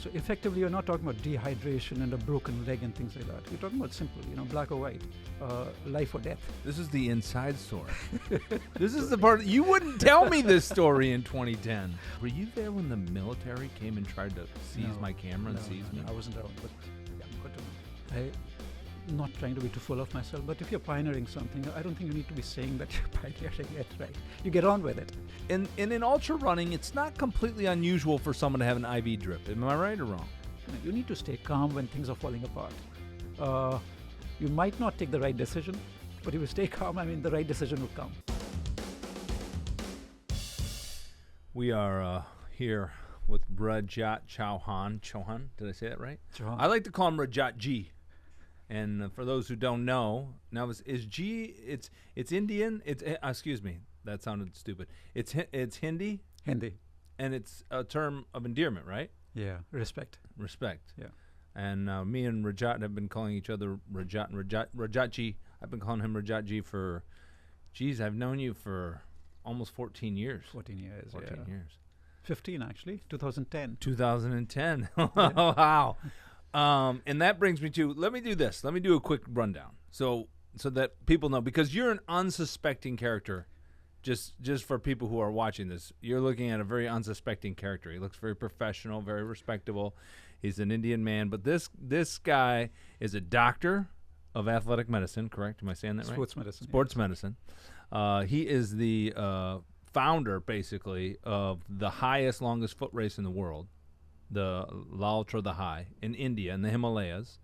So effectively, you're not talking about dehydration and a broken leg and things like that. You're talking about simple, black or white, life or death. This is the inside story. This is the part you wouldn't tell me this story in 2010. Were you there when the military came and tried to seize my camera and seize me? I wasn't around, but yeah, good to know. I'm not trying to be too full of myself, but if you're pioneering something, I don't think you need to be saying that you're pioneering it, right? You get on with it. And in ultra running, it's not completely unusual for someone to have an IV drip. Am I right or wrong? You need to stay calm when things are falling apart. You might not take the right decision, but if you stay calm, the right decision will come. We are here with Rajat Chauhan. Chauhan, did I say that right? Chauhan. I like to call him Rajat G. And for those who don't know, now is G? It's Indian. It's excuse me, that sounded stupid. It's Hindi. Hindi. And it's a term of endearment, right? Yeah, respect. Respect. Yeah. And me and Rajat have been calling each other Rajat and Rajat G. I've been calling him Rajat G for, I've known you for almost 14 years. 14 years. 14 years. 15 actually. 2010. 2010. Wow. And that brings me to, let me do this. Let me do a quick rundown so that people know, because you're an unsuspecting character. Just for people who are watching this, you're looking at a very unsuspecting character. He looks very professional, very respectable. He's an Indian man, but this guy is a doctor of athletic medicine, correct? Am I saying that right? Sports medicine. Sports medicine. He is the founder, basically, of the highest, longest foot race in the world, the La Ultra the High in India, in the Himalayas.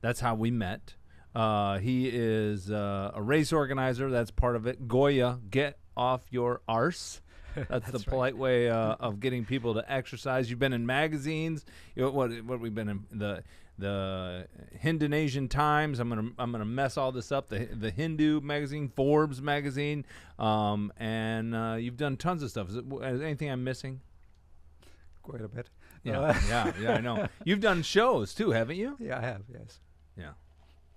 That's how we met. He is a race organizer. That's part of it. Goya, get off your arse. That's the polite way of getting people to exercise. You've been in magazines. What we've been in the Indonesian Times. I'm gonna mess all this up. The Hindu magazine, Forbes magazine, and you've done tons of stuff. Is anything I'm missing? Quite a bit. Yeah, I know. You've done shows too, haven't you? Yeah, I have. Yes. Yeah.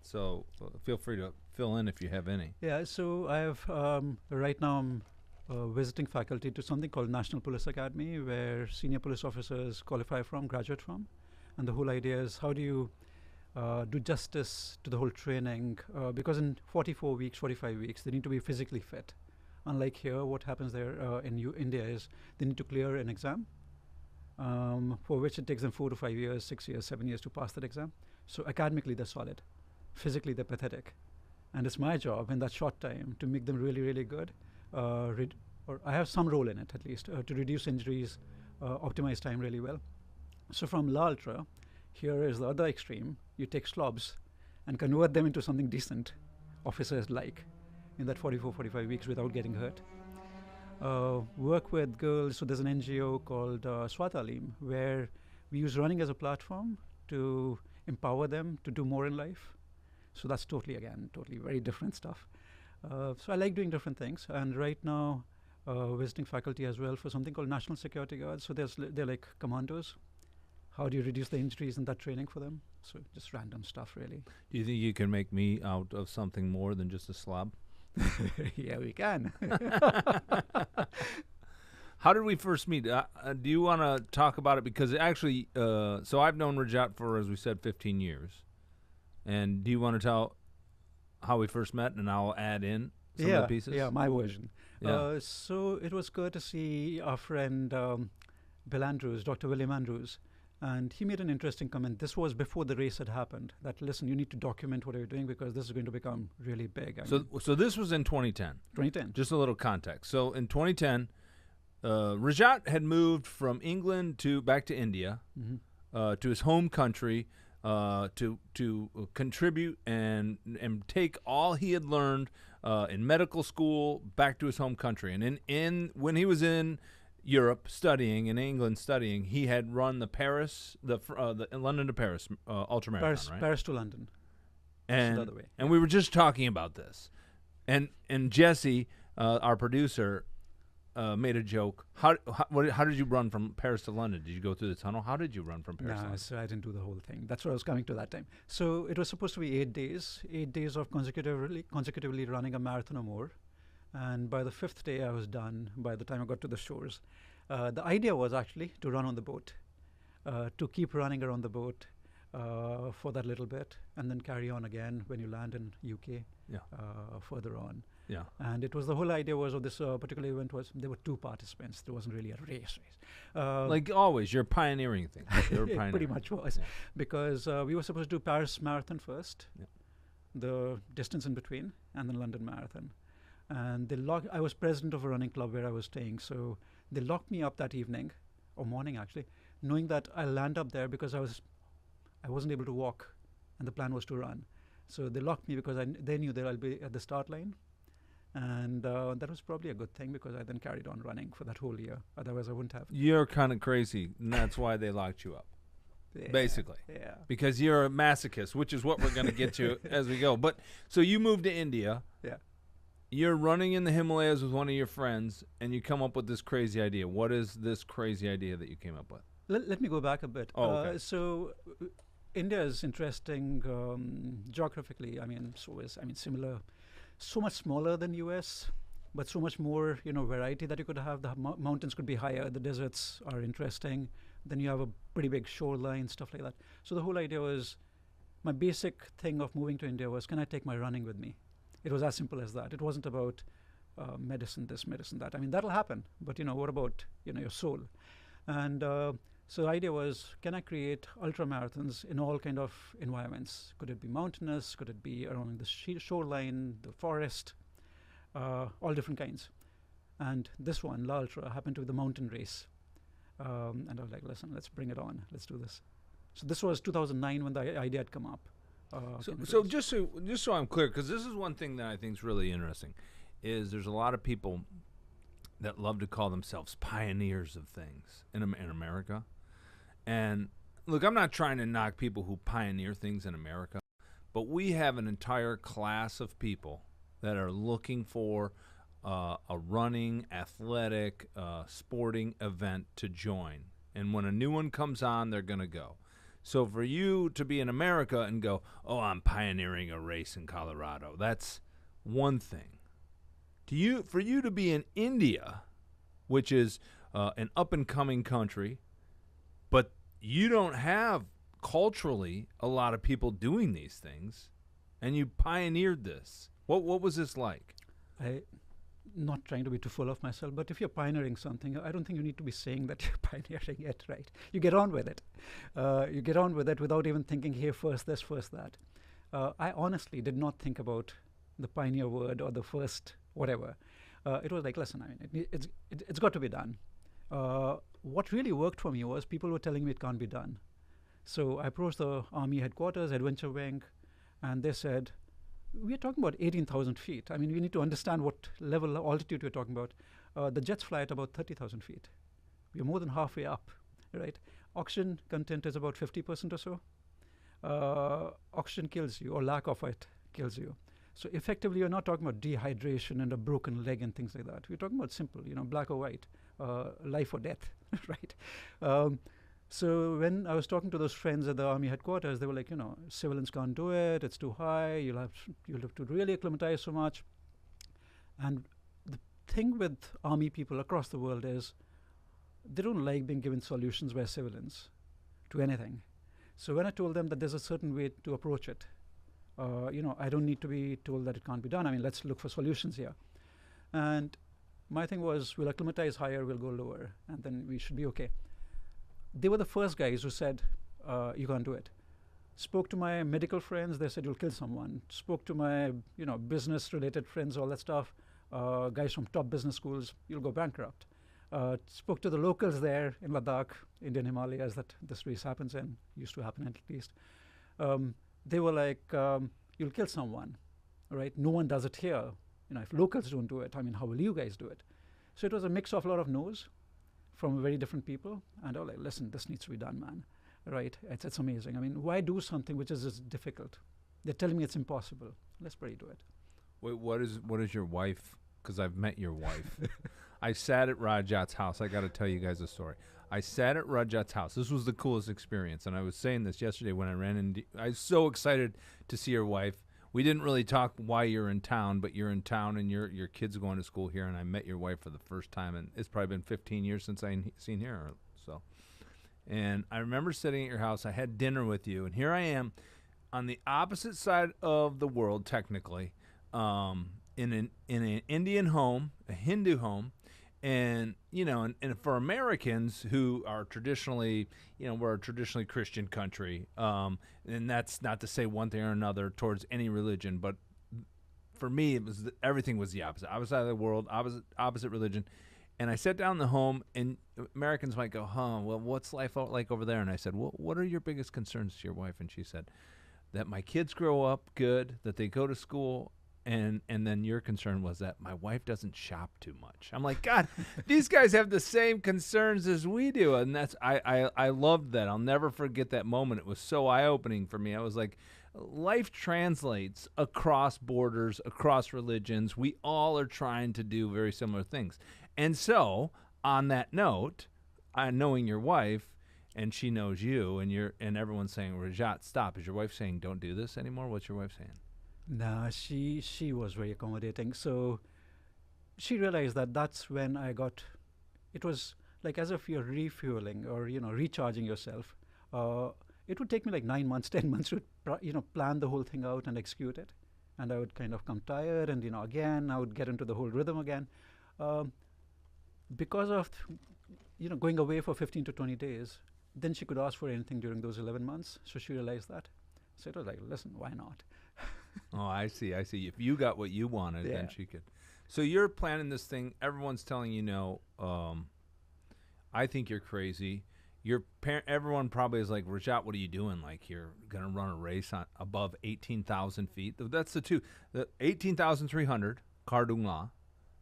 So feel free to fill in if you have any. Yeah. So I have right now I'm visiting faculty to something called National Police Academy, where senior police officers qualify from, graduate from, and the whole idea is how do you do justice to the whole training, because in 45 weeks, they need to be physically fit. Unlike here, what happens there in India is they need to clear an exam, for which it takes them 4 to 5 years, 6 years, 7 years to pass that exam. So academically, they're solid. Physically, they're pathetic. And it's my job in that short time to make them really, really good. Or I have some role in it, at least, to reduce injuries, optimize time really well. So from La Ultra, here is the other extreme. You take slobs and convert them into something decent officers like in that 45 weeks without getting hurt. Work with girls. So there's an NGO called Swatalim, where we use running as a platform to empower them to do more in life. So that's totally very different stuff. So I like doing different things. And right now, visiting faculty as well for something called National Security Guards. So they're like commandos. How do you reduce the injuries in that training for them? So just random stuff, really. Do you think you can make me out of something more than just a slob? Yeah, we can. How did we first meet? Do you want to talk about it? Because actually, so I've known Rajat for, as we said, 15 years. And do you want to tell how we first met, and I'll add in some of the pieces? Yeah, my version. Yeah. So it was good to see our friend Bill Andrews, Dr. William Andrews, and he made an interesting comment. This was before the race had happened, that, listen, you need to document what you're doing because this is going to become really big. So this was in 2010. 2010. Just a little context. So in 2010, Rajat had moved from England back to India, to his home country, to contribute and take all he had learned in medical school back to his home country. And when he was in Europe studying, in England studying, he had run the London to Paris ultramarathon, right? Paris to London. And the other way. And we were just talking about this, and Jesse, our producer, made a joke. How did you run from Paris to London? Did you go through the tunnel? How did you run from Paris to London? So I didn't do the whole thing. That's what I was coming to that time. So it was supposed to be 8 days of consecutively running a marathon or more. And by the 5th day, I was done by the time I got to the shores. The idea was actually to run on the boat. to keep running around the boat for that little bit, and then carry on again when you land in UK Yeah. further on. Yeah. And it was the whole idea was of this particular event was there were 2 participants. There wasn't really a race. Like always, you're pioneering things. You're It pioneering. pretty much was, Yeah. because we were supposed to do Paris Marathon first, Yeah. the distance in between, and then London Marathon. And I was president of a running club where I was staying, so they locked me up that evening, or morning actually, knowing that I'll land up there because I wasn't able to walk, and the plan was to run. So they locked me because they knew that I'll be at the start line. And that was probably a good thing because I then carried on running for that whole year. Otherwise, I wouldn't have. You're kind of crazy, and that's why they locked you up, Yeah, basically. Yeah. Because you're a masochist, which is what we're going to get to as we go. But so you moved to India. Yeah. You're running in the Himalayas with one of your friends, and you come up with this crazy idea. What is this crazy idea that you came up with? Let me go back a bit. Oh, okay. So India is interesting geographically. Similar. So much smaller than US, but so much more, variety that you could have. The mountains could be higher. The deserts are interesting. Then you have a pretty big shoreline, stuff like that. So the whole idea was, my basic thing of moving to India was, can I take my running with me? It was as simple as that. It wasn't about medicine this, medicine that. I mean, that'll happen. But, what about, your soul? And so the idea was, can I create ultra marathons in all kind of environments? Could it be mountainous? Could it be along the shoreline, the forest, all different kinds? And this one, La Ultra, happened to be the mountain race. And I was like, listen, let's bring it on. Let's do this. So this was 2009 when the idea had come up. So just so I'm clear, because this is one thing that I think is really interesting, is there's a lot of people that love to call themselves pioneers of things in America. And look, I'm not trying to knock people who pioneer things in America, but we have an entire class of people that are looking for a running, athletic, sporting event to join. And when a new one comes on, they're going to go. So for you to be in America and go, oh, I'm pioneering a race in Colorado, that's one thing. For you to be in India, which is an up-and-coming country, but you don't have culturally a lot of people doing these things, and you pioneered this. What was this like? Not trying to be too full of myself, but if you're pioneering something, I don't think you need to be saying that you're pioneering it, right? You get on with it. You get on with it without even thinking, here, first this, first that. I honestly did not think about the pioneer word or the first whatever. It was like, listen, it's got to be done. What really worked for me was people were telling me it can't be done. So I approached the Army headquarters, Adventure Wing, and they said, we're talking about 18,000 feet. I mean, we need to understand what level of altitude we're talking about. The jets fly at about 30,000 feet. We're more than halfway up, right? Oxygen content is about 50% or so. Oxygen kills you, or lack of it kills you. So effectively, you're not talking about dehydration and a broken leg and things like that. We're talking about simple, black or white, life or death, right? So when I was talking to those friends at the Army headquarters, they were like, civilians can't do it. It's too high. You'll have to really acclimatize so much. And the thing with Army people across the world is they don't like being given solutions by civilians to anything. So when I told them that there's a certain way to approach it, I don't need to be told that it can't be done. I mean, let's look for solutions here. And my thing was, we'll acclimatize higher, we'll go lower, and then we should be okay. They were the first guys who said, you can't do it. Spoke to my medical friends, they said, you'll kill someone. Spoke to my, business-related friends, all that stuff, guys from top business schools, you'll go bankrupt. Spoke to the locals there in Ladakh, Indian Himalayas, that this race happens in, used to happen at least. They were like, you'll kill someone, right? No one does it here. If locals don't do it, I mean, how will you guys do it? So it was a mix of a lot of no's from very different people. And I was like, listen, this needs to be done, man, right? It's amazing. I mean, why do something which is just difficult? They're telling me it's impossible. Let's pretty do it. Wait, what is your wife? Because I've met your wife. I sat at Rajat's house. I got to tell you guys a story. I sat at Rajat's house. This was the coolest experience, and I was saying this yesterday when I ran in. I was so excited to see your wife. We didn't really talk why you're in town, but you're in town and your kids are going to school here, and I met your wife for the first time, and it's probably been 15 years since I seen her. So, And I remember sitting at your house. I had dinner with you, and here I am on the opposite side of the world, technically, in an Indian home, a Hindu home, and and for Americans who are traditionally, we're a traditionally Christian country, and that's not to say one thing or another towards any religion, but for me, it was everything was the opposite side of the world, opposite religion. And I sat down in the home, and Americans might go, well, what's life like over there? And I said, well, what are your biggest concerns to your wife? And she said, that my kids grow up good, that they go to school, and then your concern was that my wife doesn't shop too much. I'm like, God, these guys have the same concerns as we do. And that's I loved that. I'll never forget that moment. It was so eye-opening for me. I was like, life translates across borders, across religions. We all are trying to do very similar things. And so, on that note, knowing your wife, and she knows you, and everyone's saying, Rajat, stop. Is your wife saying, don't do this anymore? What's your wife saying? Nah, she was very accommodating. So she realized that that's when it was like as if you're refueling or, recharging yourself. It would take me like 9 months, 10 months to, plan the whole thing out and execute it. And I would kind of come tired and, again, I would get into the whole rhythm again. Because of, going away for 15 to 20 days, then she could ask for anything during those 11 months. So she realized that. So it was like, listen, why not? Oh, I see. If you got what you wanted, then she could. So you're planning this thing. Everyone's telling you no. I think you're crazy. Everyone probably is like, Rajat, what are you doing? Like, you're going to run a race on above 18,000 feet. That's the two. The 18,300, Kardung La.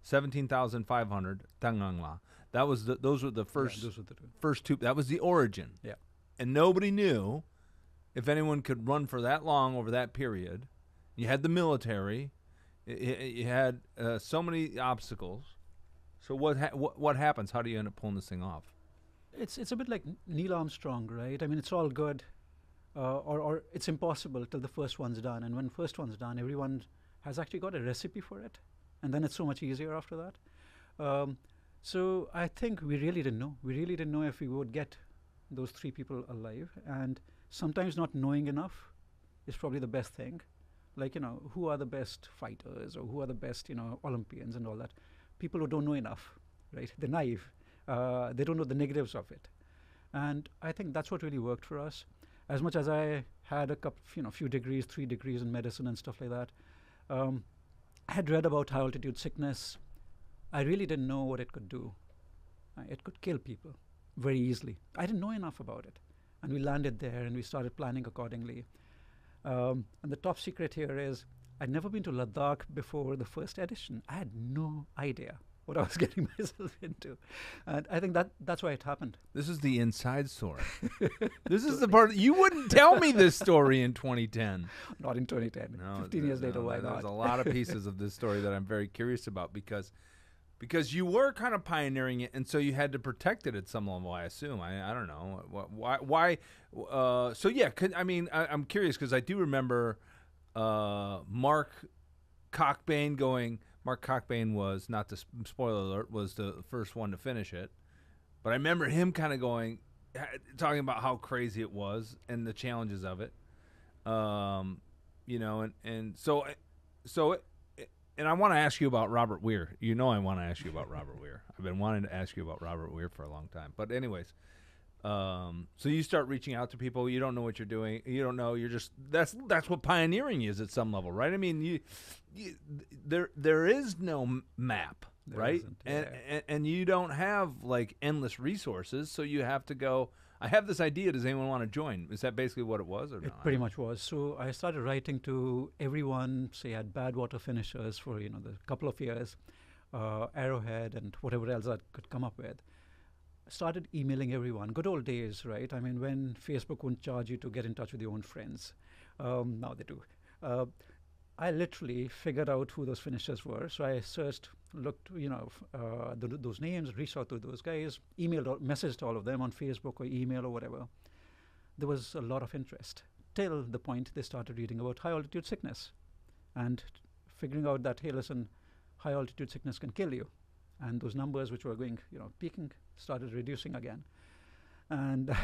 17,500, Tangang La. Those were the first. Those were the two. First two. That was the origin. Yeah. And nobody knew if anyone could run for that long over that period. You had the military. You had so many obstacles. So what happens? How do you end up pulling this thing off? It's a bit like Neil Armstrong, right? I mean, it's all good, or it's impossible till the first one's done. And when first one's done, everyone has actually got a recipe for it. And then it's so much easier after that. So I think we really didn't know. We really didn't know if we would get those three people alive. And sometimes not knowing enough is probably the best thing. Like, who are the best fighters or who are the best, Olympians and all that. People who don't know enough, right? They're naive. They don't know the negatives of it. And I think that's what really worked for us. As much as I had a few degrees, 3 degrees in medicine and stuff like that, I had read about high altitude sickness. I really didn't know what it could do. It could kill people very easily. I didn't know enough about it. And we landed there and we started planning accordingly. And the top secret here is I'd never been to Ladakh before the first edition. I had no idea what I was getting myself into. And I think that's why it happened. This is the inside story. This is the part. You wouldn't tell me this story in 2010. Not in 2010. No, 15 years later, why not? There's a lot of pieces of this story that I'm very curious about because you were kind of pioneering it, and so you had to protect it at some level, I assume. I don't know. Why? So, yeah, I'm curious because I do remember Mark Cockbain going – Mark Cockbain was, not to spoiler alert, was the first one to finish it. But I remember him kind of talking about how crazy it was and the challenges of it. And I want to ask you about Robert Wier. I want to ask you about Robert Wier. I've been wanting to ask you about Robert Wier for a long time. But anyways, so you start reaching out to people. You don't know what you're doing. You don't know. You're just that's what pioneering is at some level, right? I mean, there is no map, There right? isn't, yeah. And you don't have like endless resources, so you have to go. I have this idea. Does anyone want to join? Is that basically what it was, or It not? pretty much was. So I started writing to everyone, say at bad water finishers for the couple of years, Arrowhead and whatever else I could come up with. Started emailing everyone. Good old days, right? I mean, when Facebook wouldn't charge you to get in touch with your own friends. Now they do. I literally figured out who those finishers were. So I searched, looked, those names, reached out to those guys, messaged all of them on Facebook or email or whatever. There was a lot of interest till the point they started reading about high altitude sickness and figuring out that, hey, listen, high altitude sickness can kill you. And those numbers which were going, peaking, started reducing again. And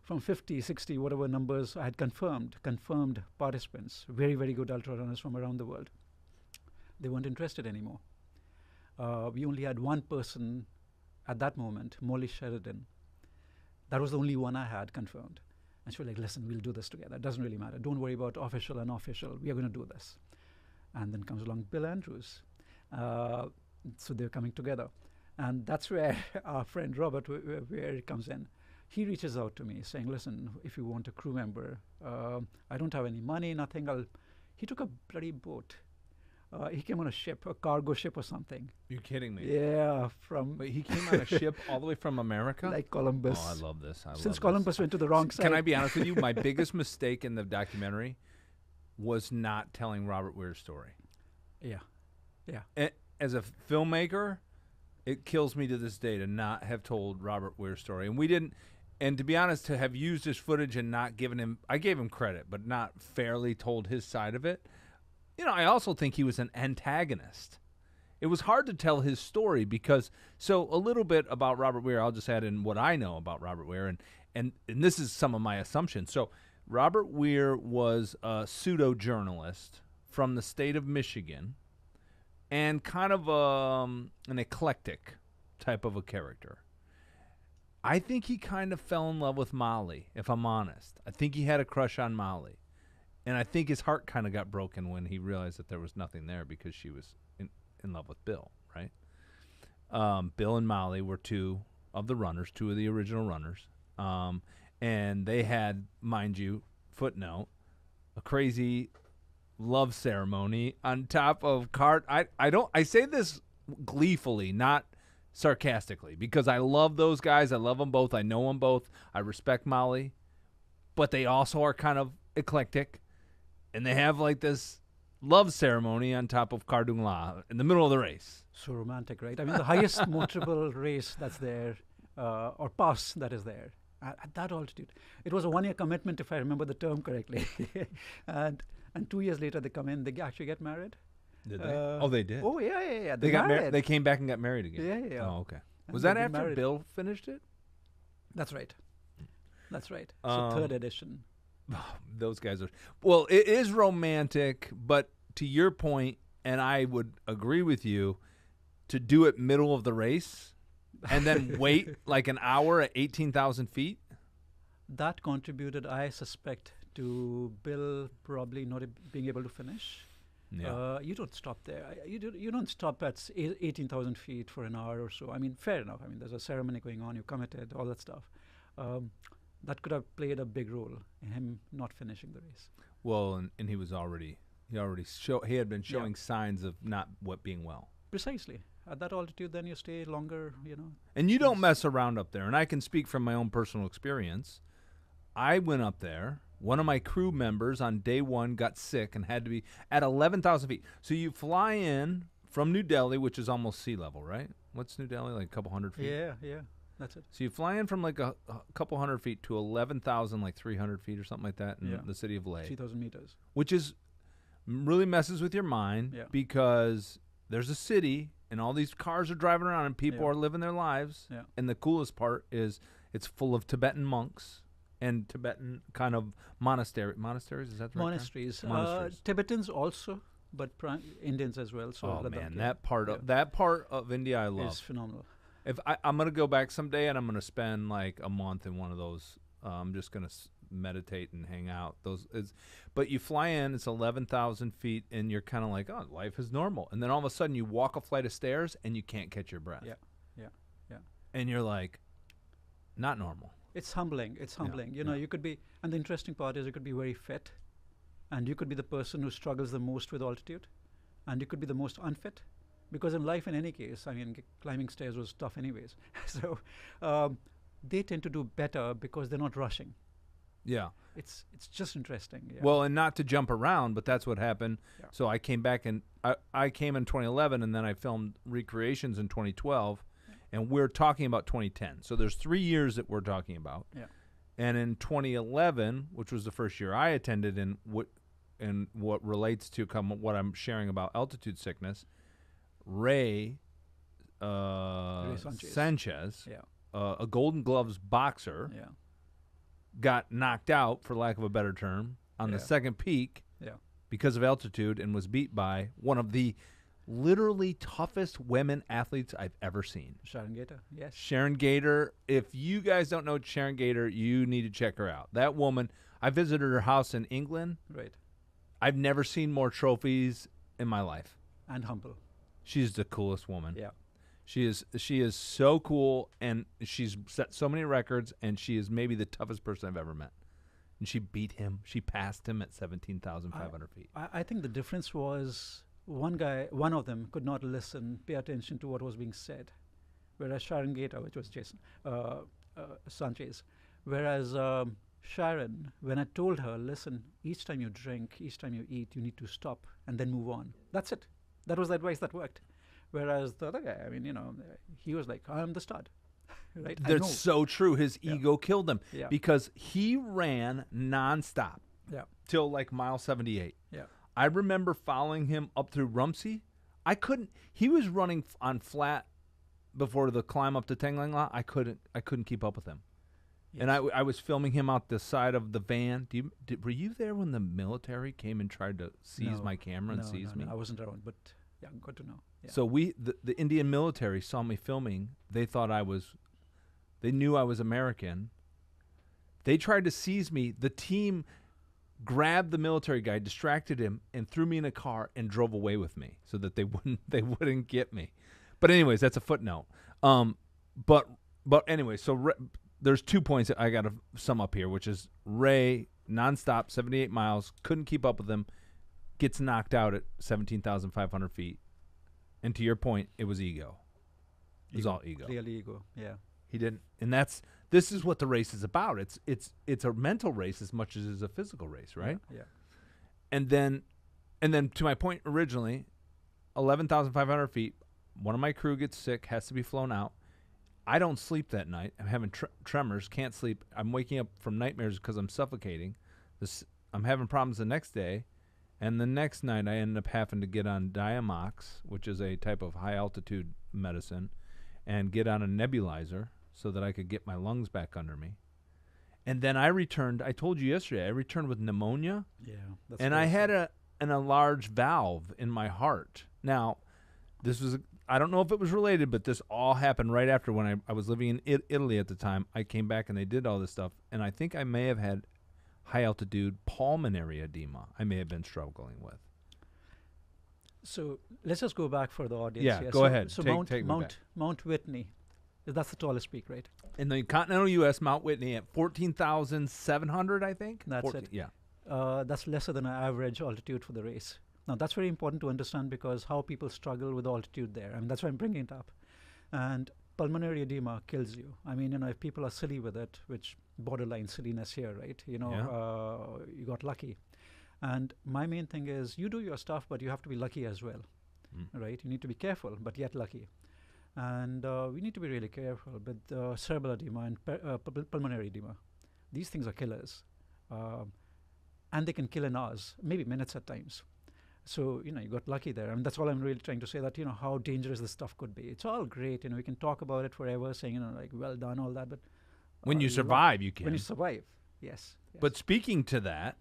from 50, 60, whatever numbers I had confirmed participants, very, very good ultra runners from around the world, they weren't interested anymore. We only had one person at that moment, Molly Sheridan. That was the only one I had confirmed. And she was like, listen, we'll do this together. It doesn't really matter. Don't worry about official and unofficial. We are going to do this. And then comes along Bill Andrews. So they're coming together. And that's where our friend Robert Wier comes in. He reaches out to me saying, listen, if you want a crew member, I don't have any money, nothing. He took a bloody boat. He came on a ship, a cargo ship or something. You're kidding me. Yeah, Wait, he came on a ship all the way from America? like Columbus. Oh, I love this. Since Columbus went to the wrong side. Can I be honest with you? My biggest mistake in the documentary was not telling Robert Wier's story. Yeah, yeah. As a filmmaker, it kills me to this day to not have told Robert Wier's story. And we didn't, and to be honest, to have used his footage and not given him, I gave him credit, but not fairly told his side of it. You know, I also think he was an antagonist. It was hard to tell his story because, so a little bit about Robert Wier, I'll just add in what I know about Robert Wier, and this is some of my assumptions. So Robert Wier was a pseudo-journalist from the state of Michigan and kind of an eclectic type of a character. I think he kind of fell in love with Molly, if I'm honest. I think he had a crush on Molly. And I think his heart kind of got broken when he realized that there was nothing there because she was in love with Bill, right? Bill and Molly were two of the original runners. And they had, mind you, footnote, a crazy love ceremony on top of cart. I say this gleefully, not sarcastically, because I love those guys. I love them both. I know them both. I respect Molly. But they also are kind of eclectic. And they have like this love ceremony on top of Cardung La in the middle of the race. So romantic, right? I mean, the highest motorable race that's there, or pass that is there, at that altitude. It was a 1-year commitment, if I remember the term correctly. and 2 years later, they come in, they actually get married. Did they? Oh, they did? Oh, yeah. They got married. They came back and got married again. Yeah. Oh, okay. And Was that they've after been married. Bill finished it? That's right. So third edition. Oh, those guys are. Well, it is romantic, but to your point, and I would agree with you, to do it middle of the race and then wait like an hour at 18,000 feet. That contributed, I suspect, to Bill probably not being able to finish. Yeah. You don't stop there. You don't stop at 18,000 feet for an hour or so. I mean, fair enough. I mean, there's a ceremony going on. You committed, all that stuff. That could have played a big role in him not finishing the race. Well, and he had been showing signs of not being well. Precisely. At that altitude, then you stay longer, And you don't mess around up there. And I can speak from my own personal experience. I went up there. One of my crew members on day one got sick and had to be at 11,000 feet. So you fly in from New Delhi, which is almost sea level, right? What's New Delhi, like a couple hundred feet? Yeah. That's it. So you fly in from like a couple hundred feet to 11,000, like 300 feet or something like that in the city of Leh. 3,000 meters. Which is really messes with your mind because there's a city and all these cars are driving around and people are living their lives. Yeah. And the coolest part is it's full of Tibetan monks and Tibetan kind of monasteries. Is that the right Monasteries. term? Monasteries. Tibetans also, but Indians as well. So Oh man, that part of India I love. Is phenomenal. If I'm gonna go back someday and I'm gonna spend like a month in one of those, I'm just gonna meditate and hang out. But you fly in, it's 11,000 feet, and you're kind of like, oh, life is normal. And then all of a sudden, you walk a flight of stairs and you can't catch your breath. Yeah. And you're like, not normal. It's humbling. You could be, and the interesting part is you could be very fit, and you could be the person who struggles the most with altitude, and you could be the most unfit. Because in life, in any case, I mean, climbing stairs was tough anyways. So they tend to do better because they're not rushing. Yeah. It's just interesting. Yeah. Well, and not to jump around, but that's what happened. Yeah. So I came back, and I came in 2011, and then I filmed recreations in 2012, and we're talking about 2010. So there's 3 years that we're talking about. Yeah. And in 2011, which was the first year I attended, and what relates to what I'm sharing about altitude sickness, Ray Sanchez. Sanchez a Golden Gloves boxer Yeah. got knocked out, for lack of a better term, on the Yeah. second peak Yeah. because of altitude and was beat by one of the literally toughest women athletes I've ever seen. Sharron Gaynor. Yes. Sharron Gaynor. If you guys don't know Sharron Gaynor, you need to check her out. That woman, I visited her house in England. Right. I've never seen more trophies in my life. And humble. She's the coolest woman. Yeah. She is so cool, and she's set so many records, and she is maybe the toughest person I've ever met. And she beat him. She passed him at 17,500 feet. I think the difference was one of them could not listen, pay attention to what was being said, whereas Sharron Gaynor, which was Sanchez, whereas Sharon, when I told her, listen, each time you drink, each time you eat, you need to stop and then move on. That's it. That was the advice that worked. Whereas the other guy, I mean, he was like, I'm the stud. Right? That's so true. His ego killed him Yeah. because he ran nonstop Yeah. till like mile 78. Yeah. I remember following him up through Rumsey. He was running on flat before the climb up to Tangling La. I couldn't keep up with him. Yes. And I was filming him out the side of the van. Were you there when the military came and tried to seize my camera and seize me? No, I wasn't around, but yeah, good to know. Yeah. So the Indian military saw me filming. They knew I was American. They tried to seize me. The team grabbed the military guy, distracted him, and threw me in a car and drove away with me so that they wouldn't get me. But anyways, that's a footnote. But anyway, so there's 2 points that I got to sum up here, which is Ray nonstop 78 miles, couldn't keep up with him, gets knocked out at 17,500 feet. And to your point, it was ego. It was all ego. Clearly ego. Yeah. He didn't, and this is what the race is about. It's a mental race as much as it's a physical race, right? Yeah. And then to my point originally, 11,500 feet. One of my crew gets sick, has to be flown out. I don't sleep that night. I'm having tremors, can't sleep. I'm waking up from nightmares because I'm suffocating. I'm having problems the next day, and the next night I ended up having to get on Diamox, which is a type of high altitude medicine, and get on a nebulizer so that I could get my lungs back under me. And then I returned. I told you yesterday, I returned with pneumonia. Yeah. That's And I had an enlarged valve in my heart. Now, this was, I don't know if it was related, but this all happened right after when I was living in Italy at the time. I came back and they did all this stuff. And I think I may have had high altitude pulmonary edema I may have been struggling with. So let's just go back for the audience. Yeah, here. go ahead. So Take me back. Mount Whitney, that's the tallest peak, right? In the continental U.S., Mount Whitney at 14,700, I think? That's it. Yeah. That's lesser than an average altitude for the race. Now, that's very important to understand because how people struggle with altitude there. I mean, that's why I'm bringing it up. And pulmonary edema kills you. I mean, if people are silly with it, which borderline silliness here, right? You got lucky. And my main thing is you do your stuff, but you have to be lucky as well, right? You need to be careful, but yet lucky. And we need to be really careful with cerebral edema and pulmonary edema. These things are killers. And they can kill in hours, maybe minutes at times. So, you got lucky there. I mean, that's all I'm really trying to say, that, how dangerous this stuff could be. It's all great. We can talk about it forever, saying, like, well done, all that. But when you survive, you can. When you survive, yes. But speaking to that,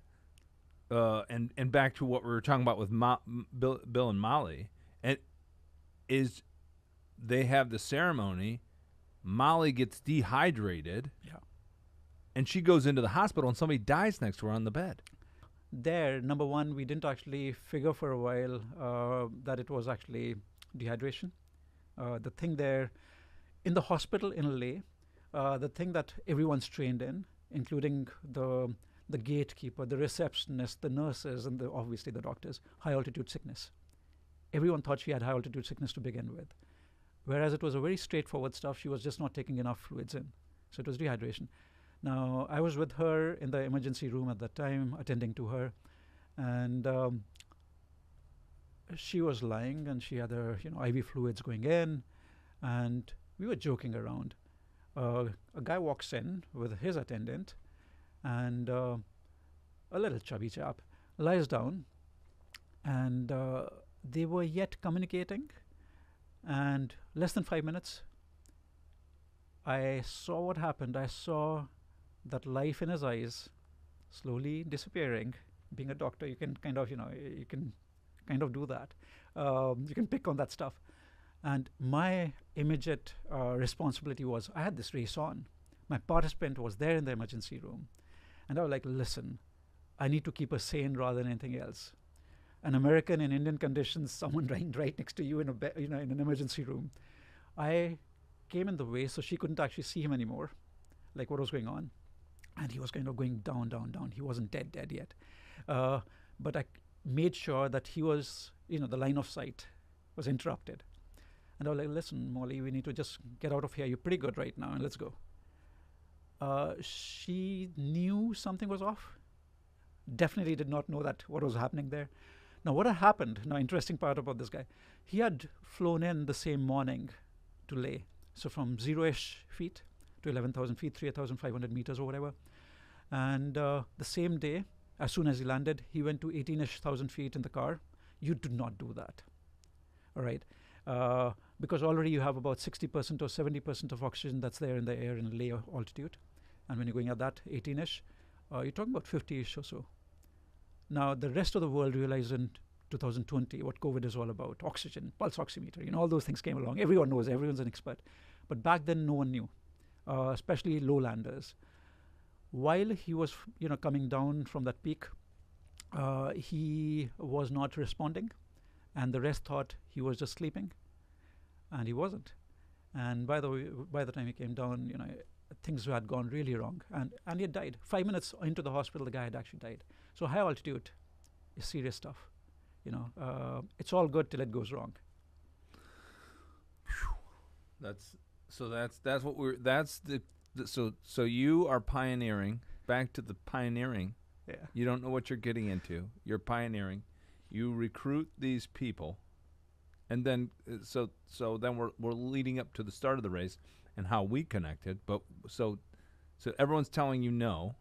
and back to what we were talking about with Bill and Molly, they have the ceremony. Molly gets dehydrated. Yeah. And she goes into the hospital, and somebody dies next to her on the bed. There, number one, we didn't actually figure for a while that it was actually dehydration. The thing there, in the hospital in Leh, the thing that everyone's trained in, including the gatekeeper, the receptionist, the nurses, and obviously the doctors, high altitude sickness. Everyone thought she had high altitude sickness to begin with. Whereas it was a very straightforward stuff. She was just not taking enough fluids in. So it was dehydration. Now, I was with her in the emergency room at that time, attending to her. And she was lying, and she had her IV fluids going in. And we were joking around. A guy walks in with his attendant, and a little chubby chap lies down, and they were yet communicating, and less than 5 minutes, I saw what happened. I saw that life in his eyes slowly disappearing. Being a doctor, you can kind of, you can kind of do that. You can pick on that stuff. And my immediate responsibility was I had this race on. My participant was there in the emergency room. And I was like, listen, I need to keep her sane rather than anything else. An American in Indian conditions, someone right next to you in in an emergency room. I came in the way so she couldn't actually see him anymore, like what was going on. And he was kind of going down, down, down. He wasn't dead yet. But I made sure that he was, the line of sight was interrupted. And I was like, listen, Molly, we need to just get out of here. You're pretty good right now, and let's go. She knew something was off. Definitely did not know that what was happening there. Now, what had happened, interesting part about this guy, he had flown in the same morning to Leh. So from 0-ish feet to 11,000 feet, 3,500 meters or whatever. And the same day, as soon as he landed, he went to 18-ish thousand feet in the car. You do not do that, all right? Because already you have about 60% or 70% of oxygen that's there in the air in Leh altitude. And when you're going at that 18-ish, you're talking about 50-ish or so. Now, the rest of the world realized in 2020 what COVID is all about, oxygen, pulse oximeter, all those things came along. Everyone knows, everyone's an expert. But back then, no one knew, especially lowlanders. While he was, coming down from that peak, he was not responding, and the rest thought he was just sleeping, and he wasn't. And by the time he came down, things had gone really wrong, and he had died. 5 minutes into the hospital, the guy had actually died. So high altitude is serious stuff. It's all good till it goes wrong. So you are pioneering. Back to the pioneering. Yeah. You don't know what you're getting into. You're pioneering. You recruit these people, and then so then we're leading up to the start of the race and how we connected. But so everyone's telling you no.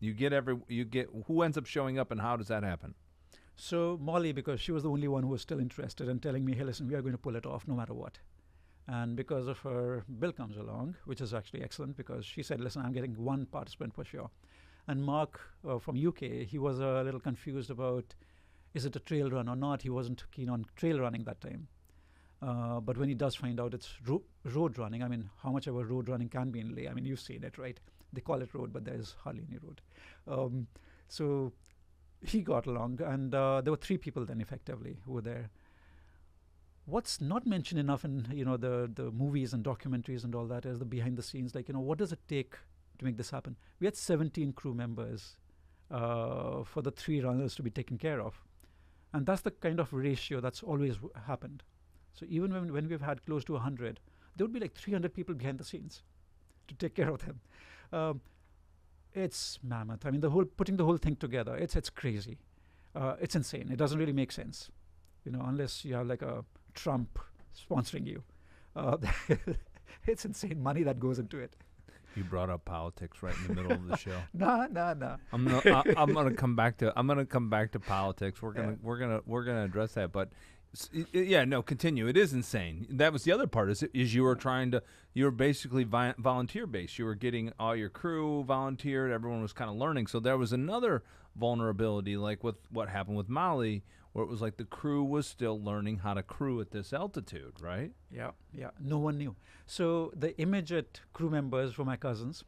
You get who ends up showing up, and how does that happen? So Molly, because she was the only one who was still interested and telling me, hey, listen, we are going to pull it off no matter what. And because of her, Bill comes along, which is actually excellent because she said, listen, I'm getting one participant for sure. And Mark from UK, he was a little confused about, is it a trail run or not? He wasn't keen on trail running that time. But when he does find out it's road running, I mean, how much of a road running can be in Leh? I mean, you've seen it, right? They call it road, but there's hardly any road. So he got along, and there were 3 people then effectively who were there. What's not mentioned enough in the movies and documentaries and all that is the behind the scenes. Like, what does it take to make this happen? We had 17 crew members for the 3 runners to be taken care of, and that's the kind of ratio that's always happened. So even when we've had close to 100, there would be like 300 people behind the scenes to take care of them. It's mammoth. I mean, putting the whole thing together, it's crazy. It's insane. It doesn't really make sense, unless you have like a Trump sponsoring you. It's insane money that goes into it. You brought up politics right in the middle of the show. No. I'm gonna come back to politics. We're gonna address that, but. Continue. It is insane. That was the other part. Is you were basically volunteer based. You were getting all your crew volunteered. Everyone was kind of learning. So there was another vulnerability, like with what happened with Molly, where it was like the crew was still learning how to crew at this altitude, right? Yeah. No one knew. So the immediate crew members were my cousins.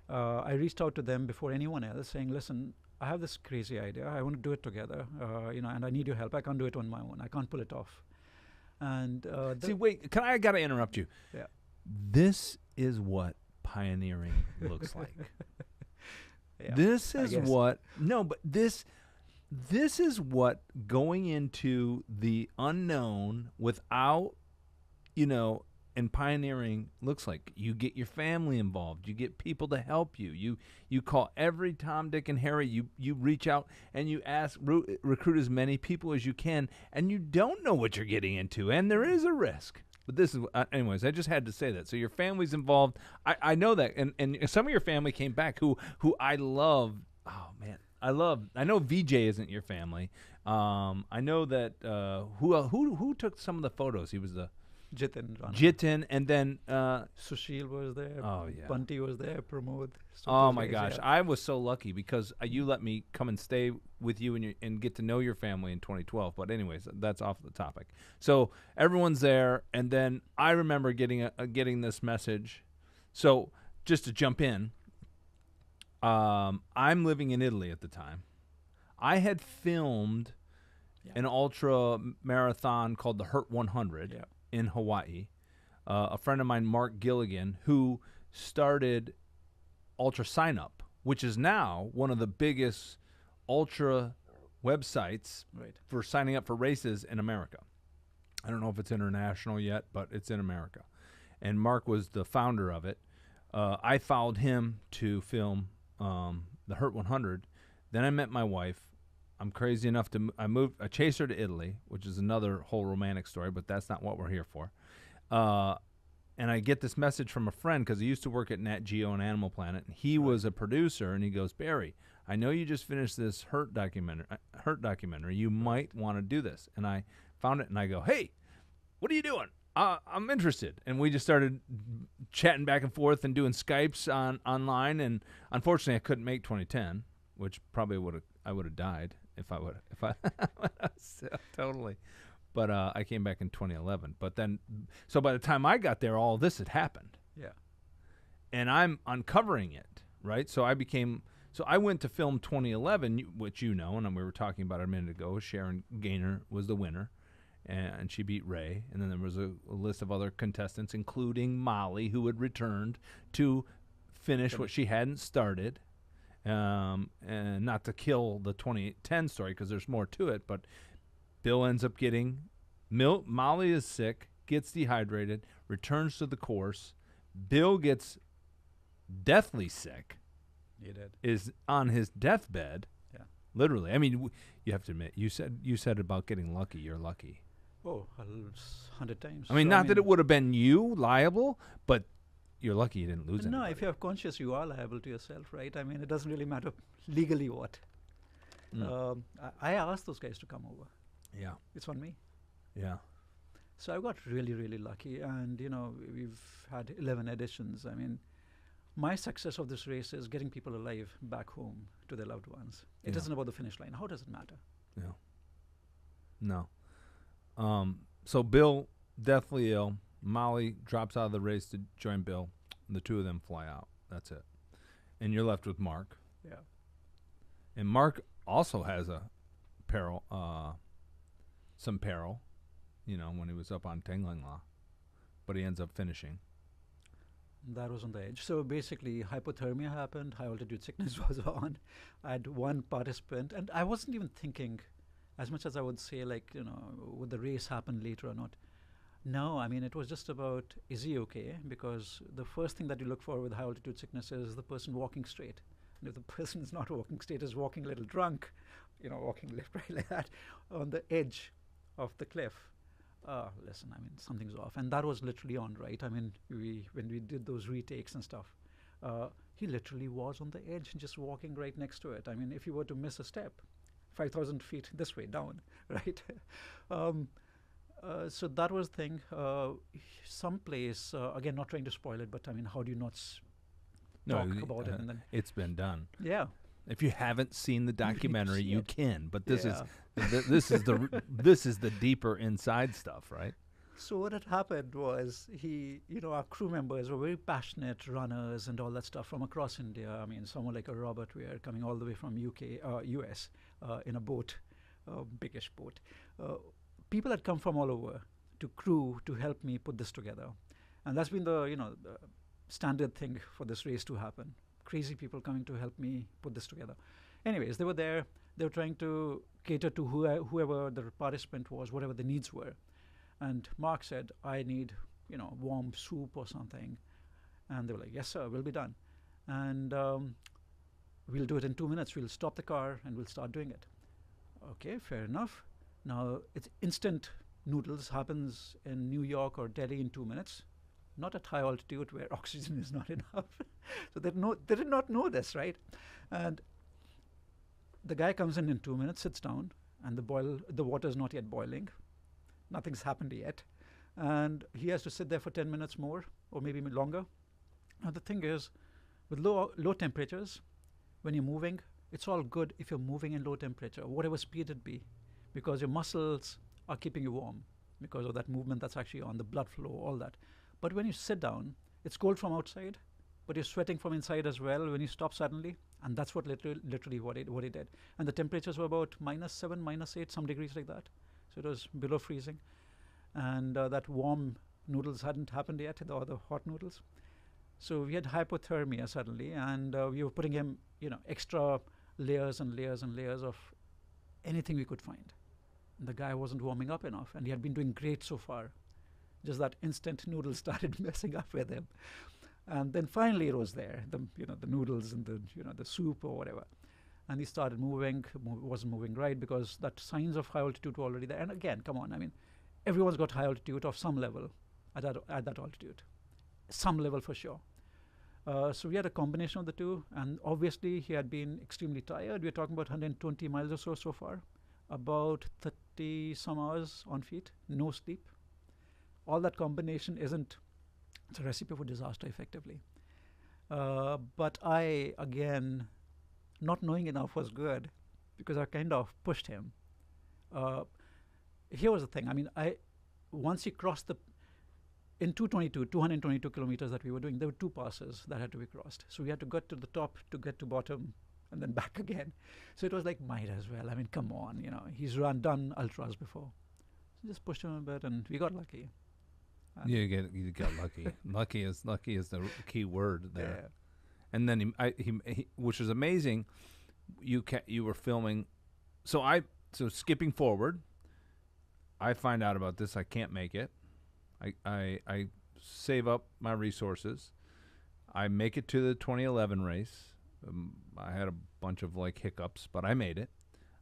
I reached out to them before anyone else, saying, "Listen, I have this crazy idea. I want to do it together, and I need your help. I can't do it on my own. I can't pull it off." And wait, I got to interrupt you. Yeah. This is what pioneering looks like. Yeah, this is this is what going into the unknown without, and pioneering looks like. You get your family involved. You get people to help you. You call every Tom, Dick, and Harry. You reach out and you recruit as many people as you can, and you don't know what you're getting into, and there is a risk. But this is, anyways, I just had to say that. So your family's involved. I know that, and some of your family came back who I love. Oh man, I know VJ isn't your family. I know that who took some of the photos. He was the Jitin runner. Jitin, and then Sushil was there. oh yeah. Bunty was there. Pramod. So Oh those my guys, gosh, yeah. I was so lucky because you let me come and stay with you and get to know your family in 2012. But anyways, that's off the topic. So everyone's there, and then I remember getting this message. So just to jump in, I'm living in Italy at the time. I had filmed an ultra marathon called the Hurt 100 in Hawaii. A friend of mine, Mark Gilligan, who started Ultra Sign Up, which is now one of the biggest ultra websites for signing up for races in America. I don't know if it's international yet, but it's in America. And Mark was the founder of it. I followed him to film the Hurt 100. Then I met my wife. I'm crazy enough to I chased her to Italy, which is another whole romantic story, but that's not what we're here for. And I get this message from a friend because he used to work at Nat Geo and Animal Planet, and he was a producer, and he goes, Barry, I know you just finished this Hurt documentary. You might want to do this. And I found it, and I go, hey, what are you doing? I'm interested. And we just started chatting back and forth and doing Skypes online, and unfortunately I couldn't make 2010, which probably I would have died if I totally. But I came back in 2011. But then, so by the time I got there, all this had happened. Yeah. And I'm uncovering it, right? So I went to film 2011, which you know, and we were talking about it a minute ago. Sharron Gaynor was the winner, and she beat Ray. And then there was a list of other contestants, including Molly, who had returned to finish what she hadn't started. And not to kill the 2010 story because there's more to it, but Bill ends up getting Molly is sick, gets dehydrated, returns to the course. Bill gets deathly sick. He did. Is on his deathbed. Yeah. Literally. I mean, you have to admit, you said about getting lucky. You're lucky. Oh, 100 times. I mean, not that it would have been you liable, but you're lucky you didn't lose No, anybody. if you have conscience, you are liable to yourself, right? I mean, it doesn't really matter legally what. I asked those guys to come over. Yeah. It's on me. Yeah. So I got really, really lucky. And, we've had 11 editions. I mean, my success of this race is getting people alive back home to their loved ones. It isn't about the finish line. How does it matter? Yeah. No. So Bill, deathly ill. Molly drops out of the race to join Bill. And the two of them fly out. That's it. And you're left with Mark. Yeah. And Mark also has some peril, when he was up on Tenglinglaa. But he ends up finishing. That was on the edge. So basically, hypothermia happened, high altitude sickness was on. I had one participant, and I wasn't even thinking as much as I would say, would the race happen later or not. No, I mean, it was just about, is he okay? Because the first thing that you look for with high altitude sickness is the person walking straight. And if the person is not walking straight, is walking a little drunk, walking left, right, like that, on the edge of the cliff. Listen, I mean, something's off. And that was literally on, right? I mean, when we did those retakes and stuff, he literally was on the edge and just walking right next to it. I mean, if you were to miss a step, 5,000 feet this way down, right? So that was the thing. Someplace, again, not trying to spoil it, but I mean, how do you not talk about it? And then it's been done. Yeah. If you haven't seen the documentary, you can. But this Yeah. this is the deeper inside stuff, right? So what had happened was our crew members were very passionate runners and all that stuff from across India. I mean, someone like a Robert Wier coming all the way from US in a boat, biggish boat. People had come from all over to crew to help me put this together. And that's been the standard thing for this race to happen. Crazy people coming to help me put this together. Anyways, they were there. They were trying to cater to whoever the participant was, whatever the needs were. And Mark said, I need, warm soup or something. And they were like, yes, sir, we'll be done. And we'll do it in 2 minutes. We'll stop the car and we'll start doing it. Okay, fair enough. Now, it's instant noodles happens in New York or Delhi in 2 minutes. Not at high altitude where oxygen is not enough. So they did not know this, right? And the guy comes in 2 minutes, sits down, and the water is not yet boiling. Nothing's happened yet. and he has to sit there for 10 minutes more or maybe longer. Now the thing is, with low temperatures, when you're moving, it's all good if you're moving in low temperature, whatever speed it be, because your muscles are keeping you warm because of that movement that's actually on, the blood flow, all that. But when you sit down, it's cold from outside, but you're sweating from inside as well when you stop suddenly. And that's what literally what he did. And the temperatures were about -7, -8, some degrees like that. So it was below freezing. And that warm noodles hadn't happened yet, or the hot noodles. So we had hypothermia suddenly, and we were putting him, extra layers and layers and layers of anything we could find. And the guy wasn't warming up enough, and he had been doing great so far. Just that instant noodles started messing up with him. And then finally it was there, the noodles and the soup or whatever. And he started moving, wasn't moving right because that signs of high altitude were already there. And again, come on, I mean, everyone's got high altitude of some level at that altitude. Some level for sure. So we had a combination of the two, and obviously he had been extremely tired. We're talking about 120 miles or so far, about 30 some hours on feet, no sleep. All that combination it's a recipe for disaster, effectively. But I, again, not knowing enough was good because I kind of pushed him. Here was the thing. I mean, once he crossed in 222 kilometers that we were doing, there were 2 passes that had to be crossed. So we had to get to the top to get to bottom and then back again. So it was like, might as well. I mean, come on, he's done ultras before. So just pushed him a bit and we got lucky. You got lucky. lucky is the key word there. Yeah. And then he which is amazing. You were filming, so skipping forward. I find out about this. I can't make it. I save up my resources. I make it to the 2011 race. I had a bunch of hiccups, but I made it.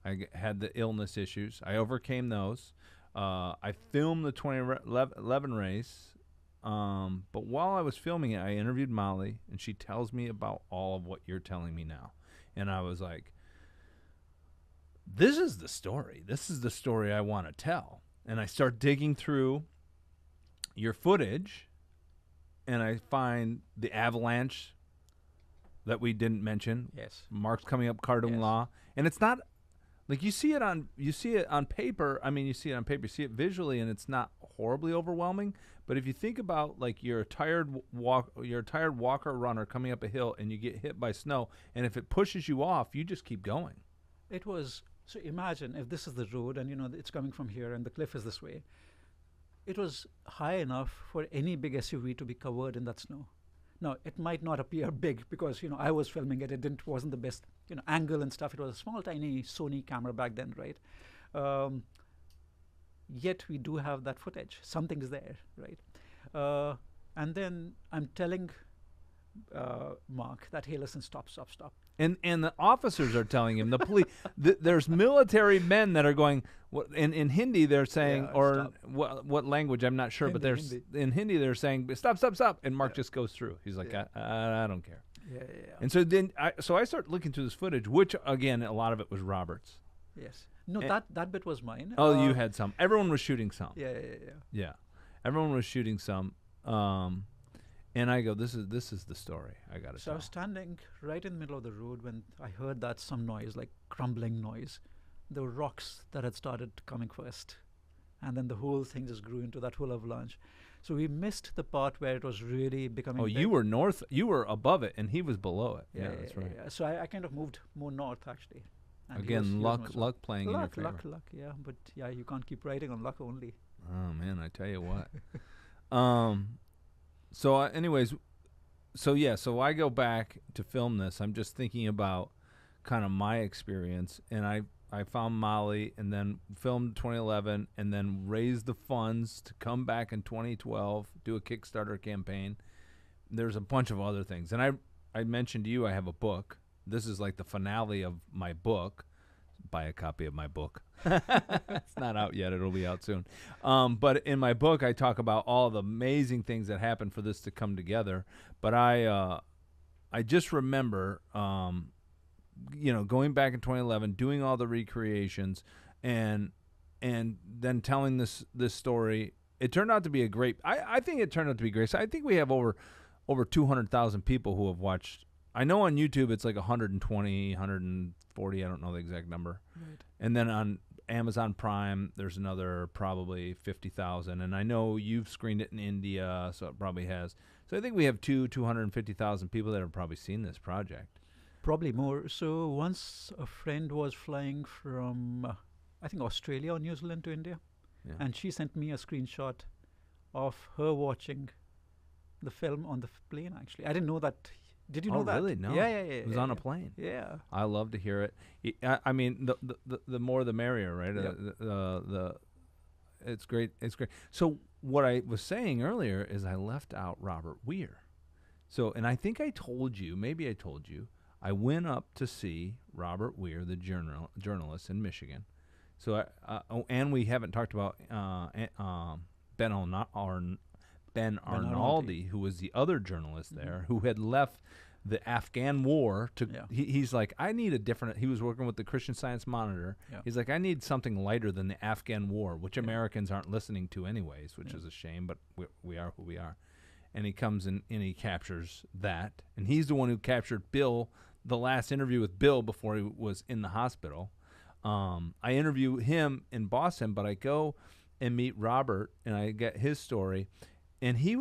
I had the illness issues. I overcame those. I filmed the 2011 race, but while I was filming it, I interviewed Molly, and she tells me about all of what you're telling me now. And I was like, this is the story. This is the story I want to tell. And I start digging through your footage, and I find the avalanche that we didn't mention. Yes. Mark's coming up Kardung Yes. Law. And it's not... you see it on paper. I mean, you see it on paper, you see it visually, and it's not horribly overwhelming. But if you think about you're a tired walker runner coming up a hill, and you get hit by snow, and if it pushes you off, you just keep going. It was, so imagine if this is the road and it's coming from here and the cliff is this way. It was high enough for any big SUV to be covered in that snow. Now, it might not appear big because, I was filming it. It wasn't the best, angle and stuff. It was a small, tiny Sony camera back then, right? Yet we do have that footage. Something's there, right? And then I'm telling Mark that, hey, listen, stop. And the officers are telling him, the police, there's military men that are going, in Hindi they're saying, what language, I'm not sure, but in Hindi they're saying, stop. And Mark just goes through. He's like, I don't care. Yeah. And so then I start looking through this footage, which, again, a lot of it was Robert's. Yes. No, that bit was mine. Oh, you had some. Everyone was shooting some. Yeah. Everyone was shooting some. And I go, this is the story I got to So tell. I was standing right in the middle of the road when I heard that some noise, like crumbling noise. There were rocks that had started coming first. And then the whole thing just grew into that whole avalanche. So we missed the part where it was really becoming big. You were above it, and he was below it. Yeah, that's right. Yeah. So I kind of moved more north, actually. And Again, luck playing in your favor. Luck, yeah. But yeah, you can't keep riding on luck only. Oh, man, I tell you what. So anyways, so I go back to film this. I'm just thinking about kind of my experience, and I found Molly and then filmed 2011 and then raised the funds to come back in 2012, do a Kickstarter campaign. There's a bunch of other things. And I mentioned to you I have a book. This is like the finale of my book. Buy a copy of my book. It's not out yet. It'll be out soon. But in my book, I talk about all the amazing things that happened for this to come together. But I just remember, going back in 2011, doing all the recreations, and then telling this story it turned out to be a great. I think it turned out to be great. So I think we have over 200,000 people who have watched. I know on YouTube it's like 120, 140. I don't know the exact number. Right. And then on Amazon Prime, there's another probably 50,000. And I know you've screened it in India, so it probably has. So I think we have 250,000 people that have probably seen this project. Probably more. So once a friend was flying from, I think, Australia or New Zealand to India, Yeah. and she sent me a screenshot of her watching the film on the plane, actually. I didn't know that. Did you know that? Really? No. Yeah. It was on a plane. Yeah. I love to hear it. I mean, the more the merrier, right? Yep. It's great. It's great. So what I was saying earlier is I left out Robert Wier. So, and I think I told you, maybe I told you, I went up to see Robert Wier, the journalist in Michigan. So, and we haven't talked about Ben Arnaldi, who was the other journalist there, who had left the Afghan war to. Yeah. He's like, I need a different. He was working with the Christian Science Monitor. Yeah. He's like, I need something lighter than the Afghan war, which Americans aren't listening to anyways, which is a shame. But we are who we are. And he comes in and he captures that, and he's the one who captured Bill. The last interview with Bill before he was in the hospital. I interview him in Boston, but I go and meet Robert, and I get his story. And he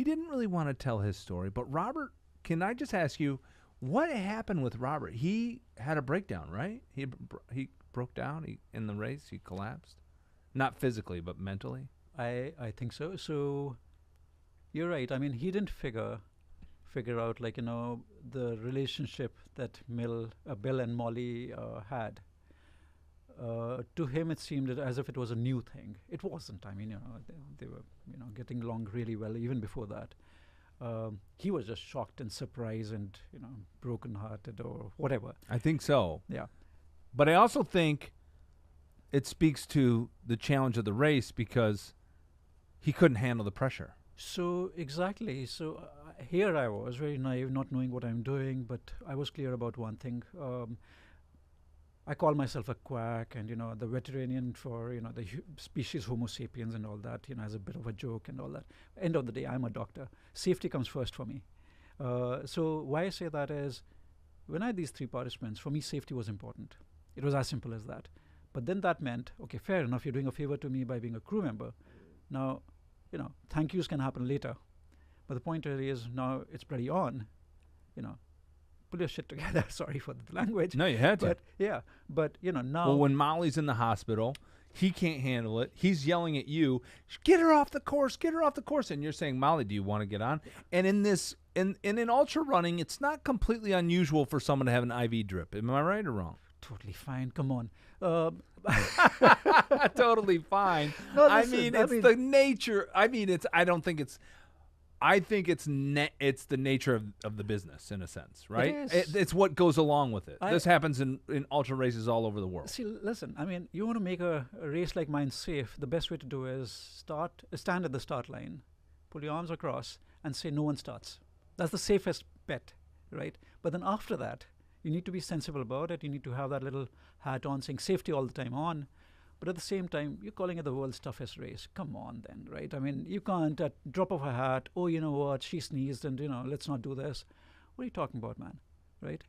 didn't really want to tell his story. But Robert, can I just ask you, what happened with Robert? He had a breakdown, right? He broke down in the race. He collapsed, not physically, but mentally. I think so. So you're right. I mean, he didn't figure out, like, the relationship that Bill and Molly had. To him, it seemed as if it was a new thing. It wasn't. I mean, they were, getting along really well even before that. He was just shocked and surprised and, brokenhearted or whatever. I think so. Yeah. But I also think it speaks to the challenge of the race because he couldn't handle the pressure. So exactly. So here I was, very naive, not knowing what I'm doing, but I was clear about one thing. I call myself a quack, and the veterinarian for the species Homo sapiens and all that, as a bit of a joke and all that. End of the day, I'm a doctor. Safety comes first for me. So why I say that is, when I had these three participants, for me safety was important. It was as simple as that. But then that meant, okay, fair enough, you're doing a favor to me by being a crew member. Now, thank yous can happen later. But the point really is, now it's bloody on, pull your shit together. Sorry for the language. No, you had to. But yeah, but now. Well, when Molly's in the hospital, he can't handle it. He's yelling at you, get her off the course, get her off the course. And you're saying, Molly, do you want to get on? And in ultra running, it's not completely unusual for someone to have an IV drip. Am I right or wrong? Totally fine. Come on. Totally fine. No, I listen, mean, it's the nature. I mean, I think it's the nature of the business in a sense, right? It's what goes along with it. This happens in ultra races all over the world. See, listen, I mean, you want to make a race like mine safe, the best way to do is stand at the start line, pull your arms across, and say no one starts. That's the safest bet, right? But then after that, you need to be sensible about it. You need to have that little hat on saying safety all the time on. But at the same time, you're calling it the world's toughest race. Come on then, right? I mean, you can't drop of a hat, oh, you know what, she sneezed and, let's not do this. What are you talking about, man? Right?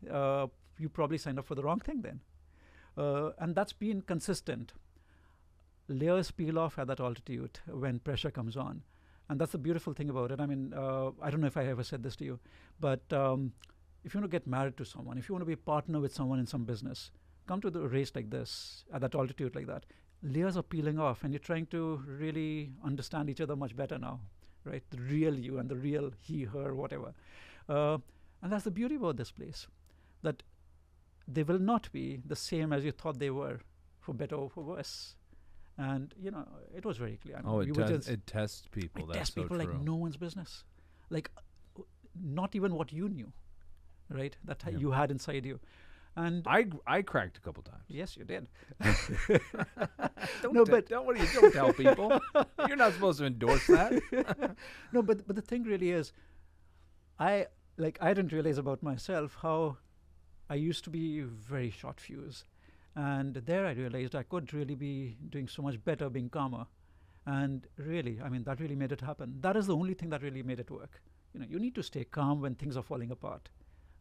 You probably signed up for the wrong thing then. And that's been consistent. Layers peel off at that altitude when pressure comes on. And that's the beautiful thing about it. I mean, I don't know if I ever said this to you, but if you want to get married to someone, if you want to be a partner with someone in some business, come to the race like this, at that altitude like that. Layers are peeling off, and you're trying to really understand each other much better now, right? The real you and the real he, her, whatever. And that's the beauty about this place, that they will not be the same as you thought they were, for better or for worse. And, it was very clear. I mean, it tests people. It tests people like no one's business. Like, not even what you knew, right? That you had inside you. And I cracked a couple times. Yes, you did. Don't tell people. You're not supposed to endorse that. No, but the thing really is, I didn't realize about myself how I used to be very short fuse, and there I realized I could really be doing so much better being calmer. And really, I mean, that really made it happen. That is the only thing that really made it work. You need to stay calm when things are falling apart.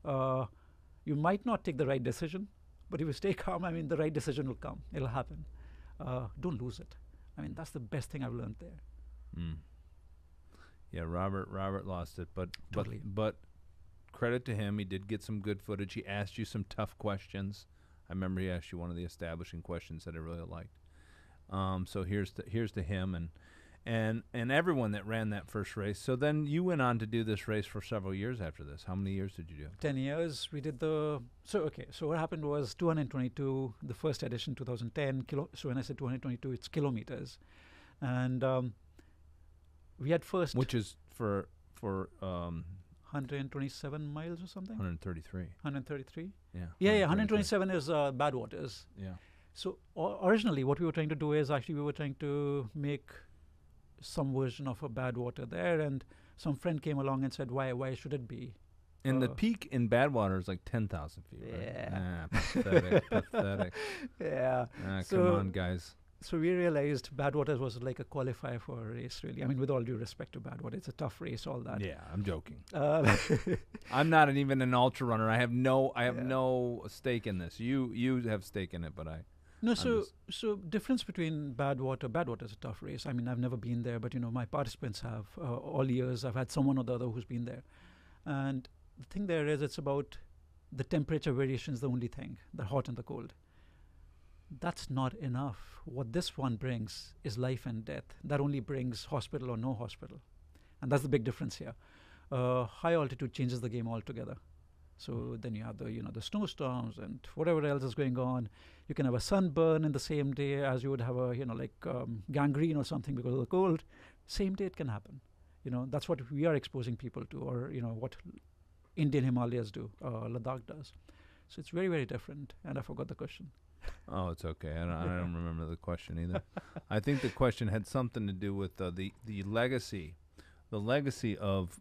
You might not take the right decision, but if you stay calm, I mean, the right decision will come. It'll happen. Don't lose it. I mean, that's the best thing I've learned there. Mm. Yeah, Robert lost it, but Totally. but credit to him, he did get some good footage. He asked you some tough questions. I remember he asked you one of the establishing questions that I really liked. So here's to him and everyone that ran that first race. So then you went on to do this race for several years after this. How many years did you do? 10 years. We did so what happened was 222, the first edition, 2010. So when I said 222, it's kilometers. And we had first... Which is for 127 miles or something? 133. 133? Yeah. 127 is Badwaters. Yeah. So originally what we were trying to do is actually we were trying to make some version of a Badwater there, and some friend came along and said, why should it be? And the peak in Badwater is like 10,000 feet, right? Yeah. Pathetic. Yeah. Come on, guys. So we realized Badwaters was like a qualifier for a race, really. I mean, with all due respect to Badwater, it's a tough race, all that. Yeah, I'm joking. I'm not even an ultra runner. I have no stake in this. You have stake in it, but No, so difference between Badwater is a tough race. I mean, I've never been there, but my participants have. All years I've had someone or the other who's been there. And the thing there is, it's about the temperature variation is the only thing, the hot and the cold. That's not enough. What this one brings is life and death. That only brings hospital or no hospital. And that's the big difference here. High altitude changes the game altogether. So then you have the snowstorms and whatever else is going on. You can have a sunburn in the same day as you would have a, gangrene or something because of the cold. Same day it can happen. That's what we are exposing people to, or, what Indian Himalayas do, Ladakh does. So it's very, very different. And I forgot the question. Oh, it's okay. I don't remember the question either. I think the question had something to do with the legacy of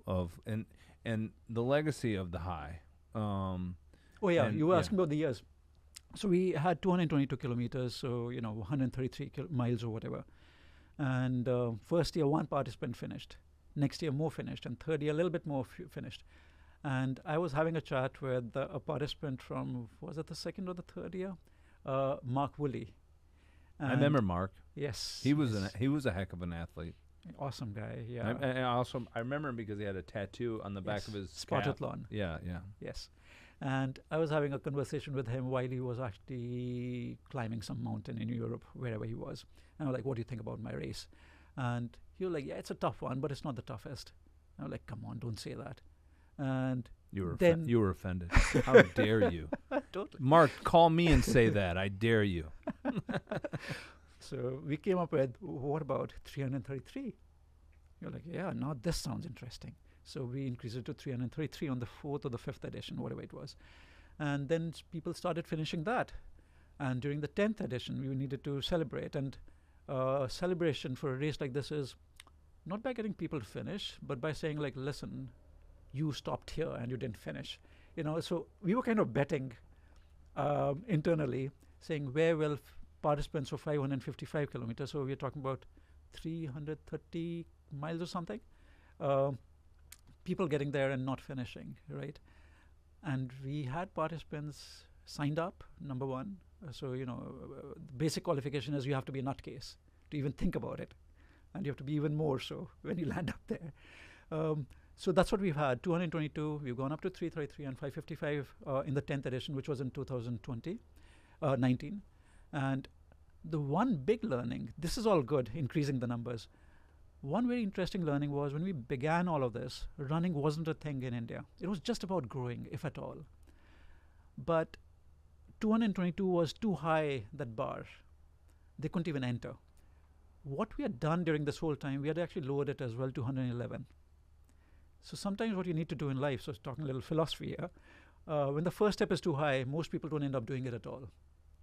and the legacy of the high. You were asking about the years. So we had 222 kilometers, so 133 miles or whatever. And first year, one participant finished. Next year, more finished, and third year, a little bit more finished. And I was having a chat with a participant from, was it the second or the third year? Mark Woolley. I remember Mark. Yes. He was a heck of an athlete. Awesome guy, yeah. I remember him because he had a tattoo on the back of his Spartathlon. Yeah. Yes. And I was having a conversation with him while he was actually climbing some mountain in Europe, wherever he was. And I was like, what do you think about my race? And he was like, yeah, it's a tough one, but it's not the toughest. I was like, come on, don't say that. And you were offended. How dare you? Totally. Mark, call me and say that. I dare you. So we came up with, what about 333? You're like, yeah, now this sounds interesting. So we increased it to 333 on the 4th or the 5th edition, whatever it was. And then people started finishing that. And during the 10th edition, we needed to celebrate. And celebration for a race like this is not by getting people to finish, but by saying, like, listen, you stopped here and you didn't finish. So we were kind of betting internally, saying where will participants for 555 kilometers, so we're talking about 330 miles or something, people getting there and not finishing, right? And we had participants signed up, number one. So, basic qualification is you have to be a nutcase to even think about it. And you have to be even more so when you land up there. So that's what we've had, 222. We've gone up to 333 and 555 in the 10th edition, which was in 19. And the one big learning, this is all good, increasing the numbers. One very interesting learning was when we began all of this, running wasn't a thing in India. It was just about growing, if at all. But 222 was too high, that bar. They couldn't even enter. What we had done during this whole time, we had actually lowered it as well to 111. So sometimes what you need to do in life, so talking a little philosophy here, when the first step is too high, most people don't end up doing it at all.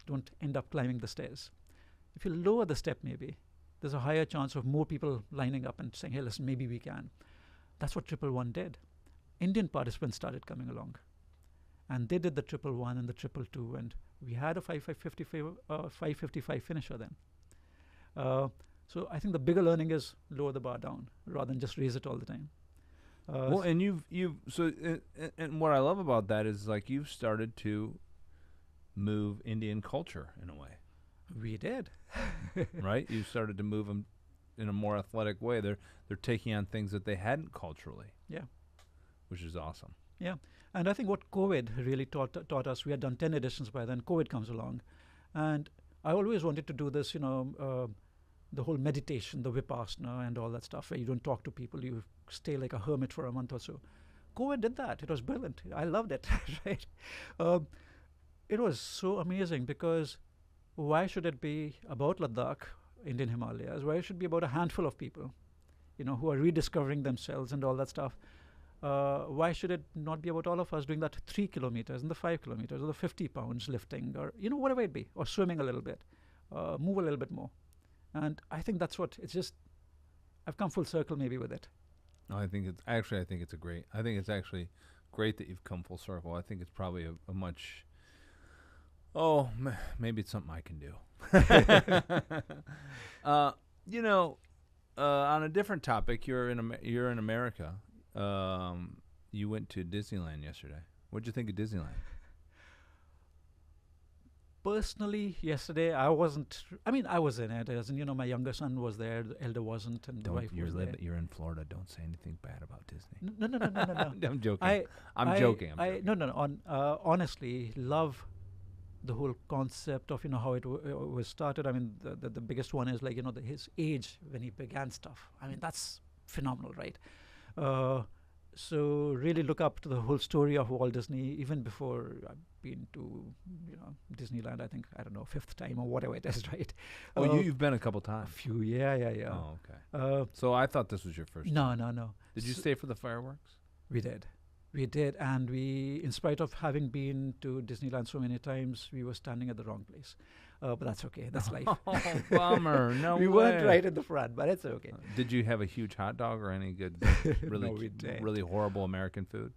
Don't end up climbing the stairs. If you lower the step maybe, there's a higher chance of more people lining up and saying, hey, listen, maybe we can. That's what 111 did. Indian participants started coming along. And they did the 111 and the 222, and we had a 555 finisher then. So I think the bigger learning is lower the bar down rather than just raise it all the time. Well, and and what I love about that is like you've started to move Indian culture in a way, we did. right? You started to move them in a more athletic way. They're taking on things that they hadn't culturally. Yeah. Which is awesome. Yeah, and I think what COVID really taught us, we had done 10 editions by then, COVID comes along. And I always wanted to do this, the whole meditation, the Vipassana and all that stuff, where you don't talk to people, you stay like a hermit for a month or so. COVID did that. It was brilliant. I loved it, right? It was so amazing because why should it be about Ladakh, Indian Himalayas? Why should it be about a handful of people, who are rediscovering themselves and all that stuff? Why should it not be about all of us doing that 3 kilometers and the 5 kilometers or the 50 pounds lifting or, whatever it be, or swimming a little bit, move a little bit more. And I think that's what, it's just, I've come full circle maybe with it. No, I think it's actually great that you've come full circle. I think it's probably a much, maybe it's something I can do. On a different topic, you're in America. You went to Disneyland yesterday. What'd you think of Disneyland? Personally, yesterday, I was in it. As in, my younger son was there, the elder wasn't, and the wife was there. You're in Florida. Don't say anything bad about Disney. No. I'm joking. I'm joking. Honestly, love the whole concept of, how it was started. I mean, the biggest one is like, his age when he began stuff. I mean, that's phenomenal, right? So really look up to the whole story of Walt Disney, even before I've been to, Disneyland, I don't know, 5th time or whatever it is, right? Oh, you've been a couple times. A few, yeah. Oh, okay. So I thought this was your first time. No. Did you stay for the fireworks? We did. And we, in spite of having been to Disneyland so many times, we were standing at the wrong place. But that's okay. That's life. Oh, bummer. No we way. weren't right in the front, but it's okay. Did you have a huge hot dog or any good, No, we didn't. really horrible American food?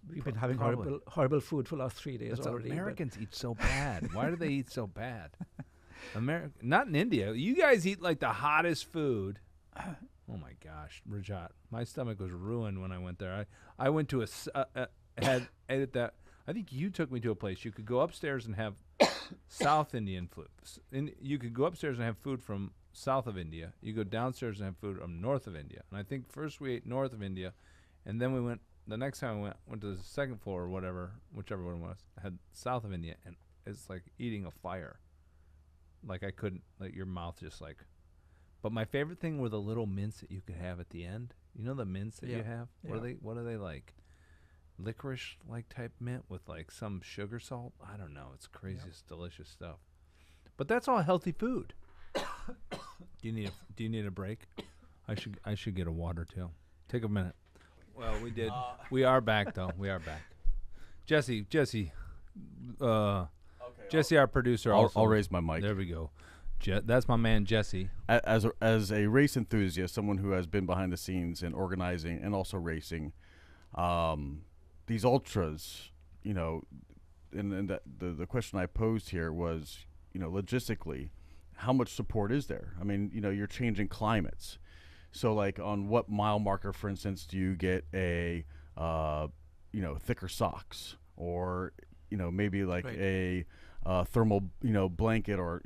We've been having horrible food for the last 3 days already. Americans eat so bad. Why do they eat so bad? Not in India. You guys eat like the hottest food. Oh my gosh, Rajat, my stomach was ruined when I went there. I went to ate at that. I think you took me to a place you could go upstairs and have South Indian food. You could go upstairs and have food from south of India. You go downstairs and have food from north of India. And I think first we ate north of India, and then we went. The next time we went to the second floor or whichever one it was, had south of India, and it's like eating a fire. Like I couldn't, like your mouth just like. But my favorite thing were the little mints that you could have at the end. You know the mints that you have? Yeah. What are they like? Licorice like type mint with like some sugar salt? I don't know. It's craziest delicious stuff. But that's all healthy food. Do you need a break? I should get a water too. Take a minute. Well, we did. We are back though. We are back. Jesse, okay, Jesse, our producer. I'll raise my mic. There we go. That's my man Jesse. As a race enthusiast, someone who has been behind the scenes in organizing and also racing, these ultras, and the question I posed here was, logistically, how much support is there? I mean, you're changing climates. So, like, on what mile marker, for instance, do you get a, thicker socks, or, maybe like a thermal, blanket, or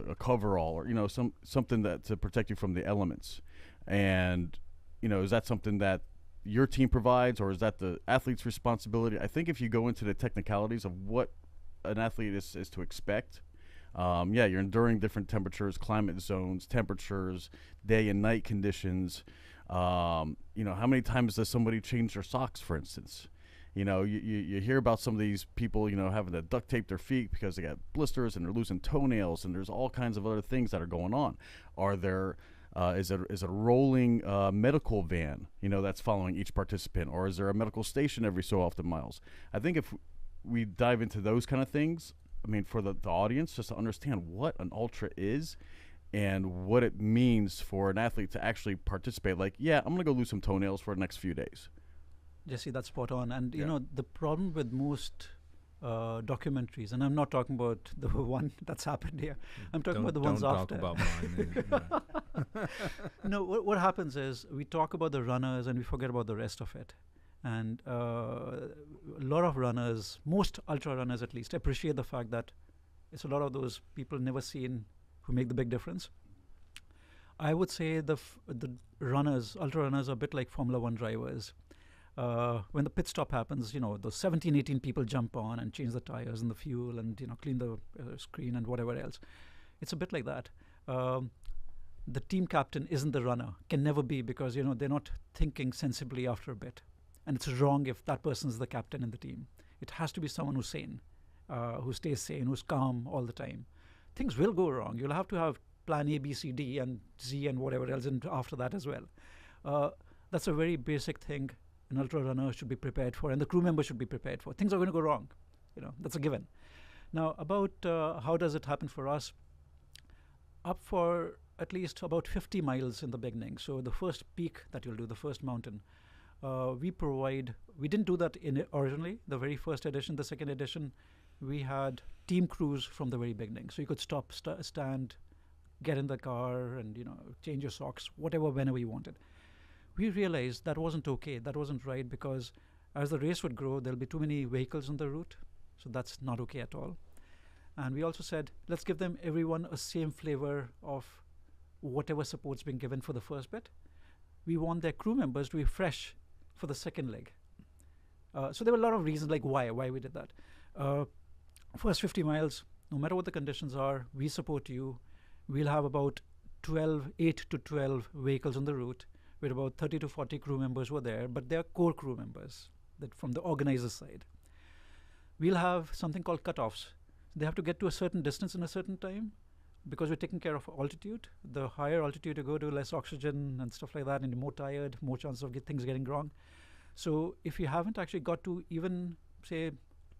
a coverall, or something that to protect you from the elements, and is that something that your team provides, or is that the athlete's responsibility? I think if you go into the technicalities of what an athlete is to expect, you're enduring different temperatures, climate zones, temperatures, day and night conditions. How many times does somebody change their socks, for instance? You hear about some of these people, having to duct tape their feet because they got blisters and they're losing toenails, and there's all kinds of other things that are going on. Are there is a rolling medical van, that's following each participant, or is there a medical station every so often miles? I think if we dive into those kind of things, I mean, for the audience, just to understand what an ultra is and what it means for an athlete to actually participate. Like, I'm going to go lose some toenails for the next few days. Jesse, that's spot on. And, the problem with most documentaries, and I'm not talking about the one that's happened here. I'm talking Don't- about the ones don't after. talk about mine. Yeah. No, what happens is we talk about the runners and we forget about the rest of it. And a lot of runners, most ultra runners at least, appreciate the fact that it's a lot of those people never seen who make the big difference. I would say the runners, ultra runners, are a bit like Formula One drivers. When the pit stop happens, those 17, 18 people jump on and change the tires and the fuel and clean the screen and whatever else. It's a bit like that. The team captain isn't the runner, can never be, because they're not thinking sensibly after a bit, and it's wrong if that person's the captain in the team. It has to be someone who's sane, who stays sane, who's calm all the time. Things will go wrong. You'll have to have plan A, B, C, D, and Z, and whatever else, and after that as well. That's a very basic thing an ultra runner should be prepared for, and the crew member should be prepared for. Things are going to go wrong. That's a given. Now, about how does it happen for us? Up for at least about 50 miles in the beginning. So the first peak that you'll do, the first mountain, we didn't do that originally, the very first edition. The second edition, we had team crews from the very beginning. So you could stop, stand, get in the car, and change your socks, whenever you wanted. We realized that wasn't okay, that wasn't right, because as the race would grow, there'll be too many vehicles on the route. So that's not okay at all. And we also said, let's give everyone a same flavor of whatever support's been given for the first bit. We want their crew members to be fresh for the second leg. So there were a lot of reasons like why we did that. First 50 miles, no matter what the conditions are, we support you. We'll have about 8 to 12 vehicles on the route, with about 30 to 40 crew members were there, but they're core crew members that from the organizer side. We'll have something called cutoffs. They have to get to a certain distance in a certain time, because we're taking care of altitude. The higher altitude you go to, less oxygen and stuff like that, and you're more tired, more chance of things getting wrong. So if you haven't actually got to even, say,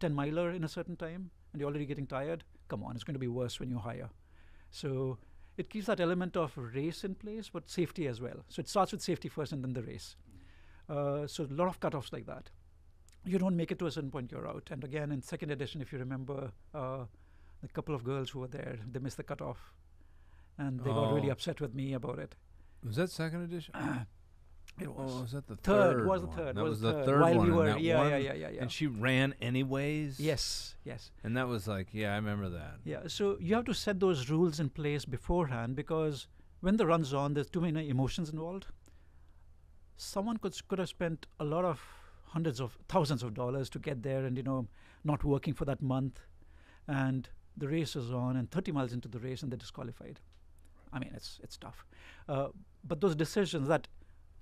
10 miler in a certain time, and you're already getting tired, come on, it's going to be worse when you're higher. So it keeps that element of race in place, but safety as well. So it starts with safety first and then the race. So a lot of cutoffs like that. You don't make it to a certain point, you're out. And again, in second edition, if you remember, the couple of girls who were there, they missed the cutoff. And they got really upset with me about it. Was that second edition? It was. Oh, was that the third? third? Was the one? third? That was the the third. third While one. we were, and that yeah. one, And she ran anyways. Yes. And that was like, I remember that. Yeah. So you have to set those rules in place beforehand, because when the run's on, there's too many emotions involved. Someone could have spent a lot of hundreds of thousands of dollars to get there, and not working for that month, and the race is on, and 30 miles into the race, and they're disqualified. I mean, it's tough. But those decisions that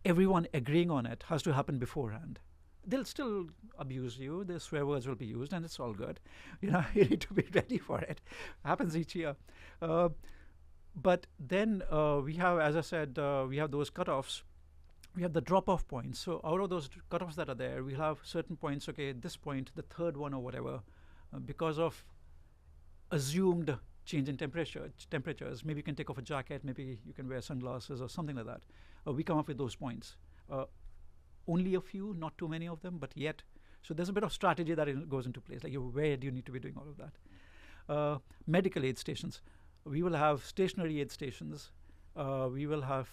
everyone agreeing on it has to happen beforehand. They'll still abuse you. The swear words will be used, and it's all good. You need to be ready for it. Happens each year. But then we have, as I said, we have those cutoffs. We have the drop-off points. So out of those cutoffs that are there, we'll have certain points. Okay, at this point, the third one or whatever, because of assumed change in temperatures, maybe you can take off a jacket, maybe you can wear sunglasses or something like that. We come up with those points. Only a few, not too many of them, but yet. So there's a bit of strategy that goes into place. Like, where do you need to be doing all of that? Medical aid stations. We will have stationary aid stations. We will have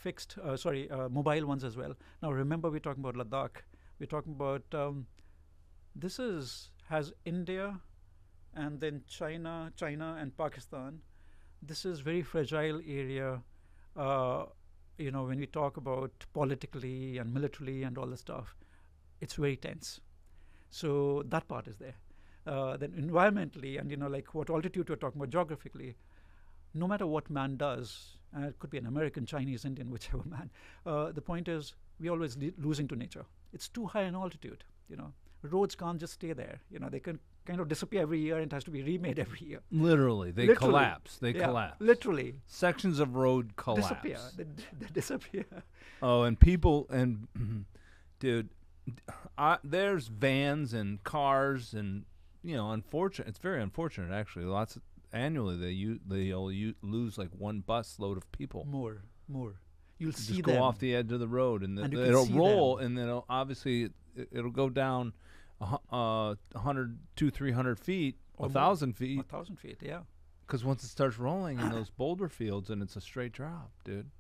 mobile ones as well. Now, remember, we're talking about Ladakh. We're talking about, has India and then China and Pakistan. This is very fragile area, when we talk about politically and militarily and all this stuff, it's very tense. So that part is there. Then environmentally, and like what altitude we're talking about geographically, no matter what man does, it could be an American, Chinese, Indian, whichever man, the point is we're always losing to nature. It's too high in altitude, Roads can't just stay there. They can kind of disappear every year, and it has to be remade every year. Literally, they collapse. They collapse. Literally. Sections of road collapse. Disappear. They disappear. Oh, and people, and dude, there's vans and cars, and unfortunate. It's very unfortunate, actually. Annually they'll lose like one bus load of people. More. You'll see just them go off the edge of the road, and you it'll can see roll, them. and then obviously it'll go down 100, 200, 300 feet, Or more. 1,000 feet. 1,000 feet, yeah. Because once it starts rolling in those boulder fields and it's a straight drop, dude.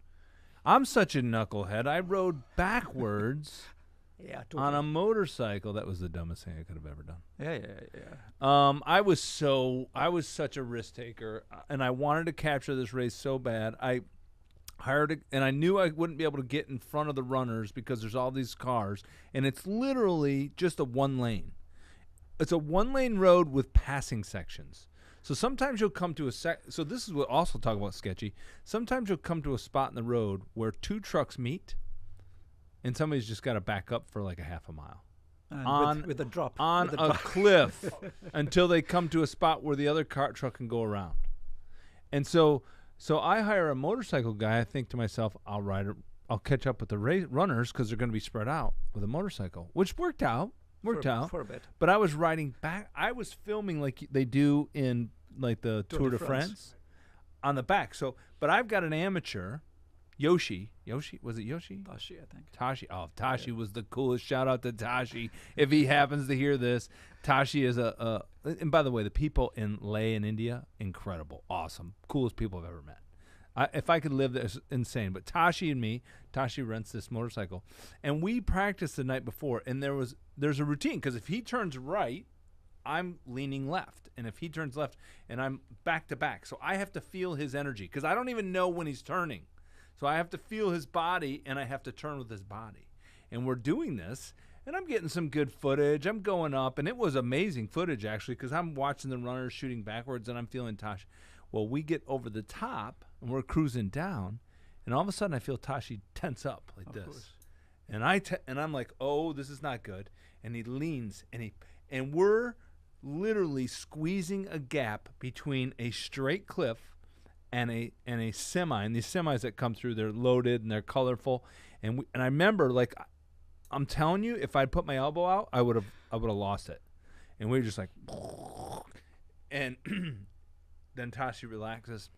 I'm such a knucklehead. I rode backwards Yeah, on a motorcycle. That was the dumbest thing I could have ever done. Yeah. I was such a risk taker, and I wanted to capture this race so bad. I hired and I knew I wouldn't be able to get in front of the runners because there's all these cars, and it's literally just a one lane. It's a one-lane road with passing sections. So sometimes you'll come to so this is what also talk about sketchy. Sometimes you'll come to a spot in the road where two trucks meet, and somebody's just got to back up for like a half a mile. And with a drop. On with a cliff until they come to a spot where the other truck can go around. And so I hire a motorcycle guy. I think to myself, I'll catch up with the runners because they're going to be spread out with a motorcycle, which worked out. For a bit. But I was riding back. I was filming like they do in like the Tour de France on the back. So, but I've got an amateur, Yoshi. Was it Yoshi? Tashi, I think. Tashi. Oh, Tashi was the coolest. Shout out to Tashi. If he happens to hear this, Tashi is and by the way, the people in Leh in India, incredible, awesome, coolest people I've ever met. If I could live there, it's insane. But Tashi rents this motorcycle, and we practiced the night before. And there's a routine because if he turns right, I'm leaning left, and if he turns left, and I'm back to back, so I have to feel his energy because I don't even know when he's turning. So I have to feel his body, and I have to turn with his body. And we're doing this, and I'm getting some good footage. I'm going up, and it was amazing footage actually because I'm watching the runners shooting backwards, and I'm feeling Tashi. Well, we get over the top, and we're cruising down, and all of a sudden I feel Tashi tense up like this. Course. And I'm like, oh, this is not good. And he leans, and we're literally squeezing a gap between a straight cliff and a semi. And these semis that come through, they're loaded and they're colorful. And I remember, like, I'm telling you, if I'd put my elbow out, I would have lost it. And we were just like, and then Tashi relaxes,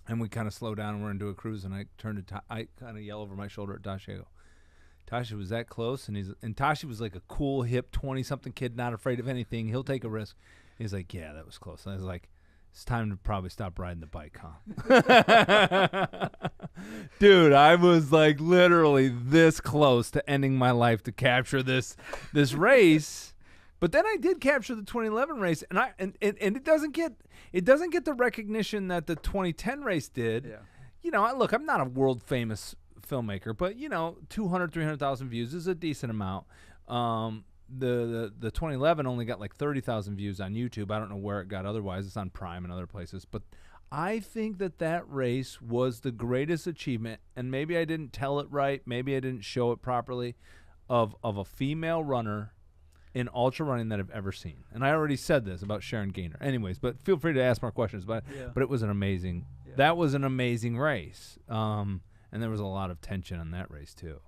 and we kind of slow down, and we're into a cruise. And I turn to I kind of yell over my shoulder at Tashi. I go, Tashi, was that close? And Tashi was like a cool, hip 20-something kid, not afraid of anything. He'll take a risk. He's like, yeah, that was close. And I was like, it's time to probably stop riding the bike, huh? Dude, I was like literally this close to ending my life to capture this race. But then I did capture the 2011 race, and it doesn't get the recognition that the 2010 race did. Yeah. You know, look, I'm not a world famous filmmaker, but 200, 300,000 views is a decent amount. The 2011 only got like 30,000 views on YouTube. I don't know where it got otherwise. It's on Prime and other places. But I think that race was the greatest achievement, and maybe I didn't tell it right, maybe I didn't show it properly, of a female runner in ultra running that I've ever seen. And I already said this about Sharron Gaynor. Anyways, but feel free to ask more questions. But it was an amazing. Yeah. That was an amazing race. And there was a lot of tension on that race too.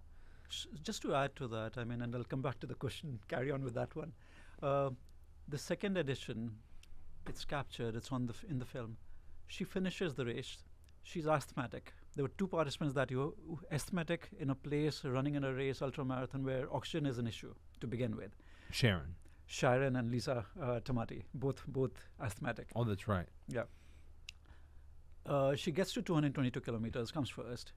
Just to add to that, I mean, and I'll come back to the question, carry on with that one. The second edition, it's captured, it's on in the film. She finishes the race. She's asthmatic. There were two participants that were asthmatic in a place running in a race, ultramarathon, where oxygen is an issue to begin with. Sharron and Lisa Tamati, both asthmatic. Oh, that's right. Yeah. She gets to 222 kilometers, comes first.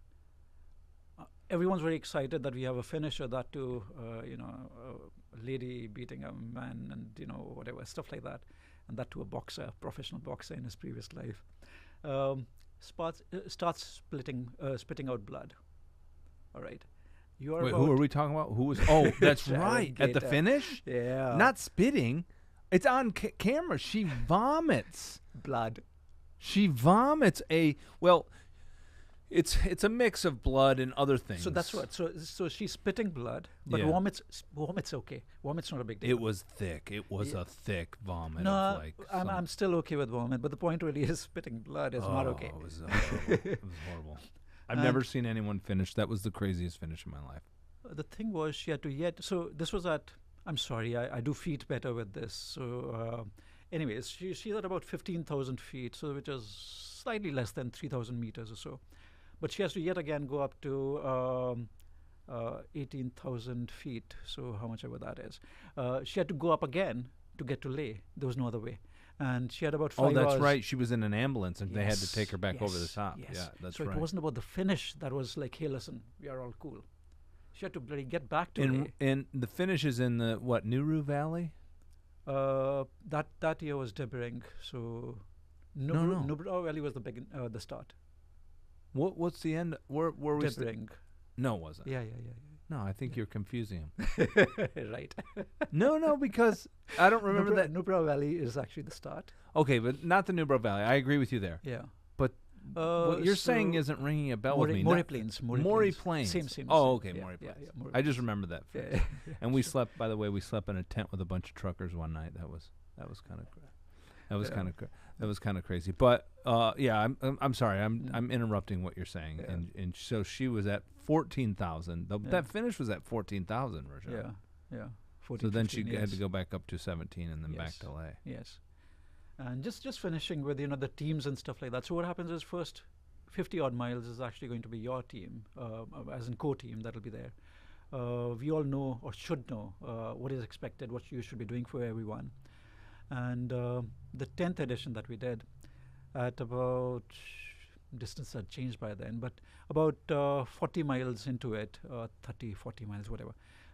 Everyone's very excited that we have a finisher, that too, a lady beating a man and, whatever, stuff like that. And that to a professional boxer in his previous life. Starts spitting out blood. All right. Wait, who are we talking about? Who was? Oh, that's right. At the finish? Yeah. Not spitting. It's on camera. She vomits blood. She vomits it's a mix of blood and other things. So that's what. So she's spitting blood, but vomit's okay. Vomit's not a big deal. It was thick. It was a thick vomit. No, I'm still okay with vomit, but the point really is spitting blood is not okay. It was horrible. It was horrible. I've never seen anyone finish. That was the craziest finish in my life. The thing was, she had to so this was at, I'm sorry, I do feet better with this. So anyways, she's at about 15,000 feet, so which is slightly less than 3,000 meters or so. But she has to yet again go up to 18,000 feet, so how much ever that is. She had to go up again to get to Leh. There was no other way. And she had about 5 hours. Oh, that's right. She was in an ambulance, and they had to Yes, take her back over the yes, top. yes. Yeah, that's so right. it wasn't about the finish that was like, hey, listen, we are all cool. She had to bloody get back to Leh. And the finish is in the, what, Nuru Valley? That year was Debering, so No. Nubra Valley was the start. What's the end? Where we? Debering. No, it wasn't. Yeah. No, I think you're confusing him. Right. No, because I don't remember that. Nubra Valley is actually the start. Okay, but not the Nubra Valley. I agree with you there. Yeah. But what you're saying isn't ringing a bell with me. Maury Plains. Maury Plains. Same. Oh, okay, Yeah, Maury yeah, Plains. Maury I just Plains. remember that. Yeah, phrase. And we slept. By the way, we slept in a tent with a bunch of truckers one night. That was kind of. That was Yeah. kind of. That was kind of crazy. But yeah, I'm sorry. I'm interrupting what you're saying. Yeah. And so she was at 14,000. Yeah. That finish was at 14,000, Rajat. Yeah. 14, So then 15 she had years. to go back up to 17 and then back Yes. to Leh. Yes. And just finishing with, the teams and stuff like that. So what happens is first 50 odd miles is actually going to be your team, as in co-team that'll be there. We all know or should know what is expected, what you should be doing for everyone. And the 10th edition that we did at about, distance had changed by then, but about 40 miles into it, 30, 40 miles, whatever,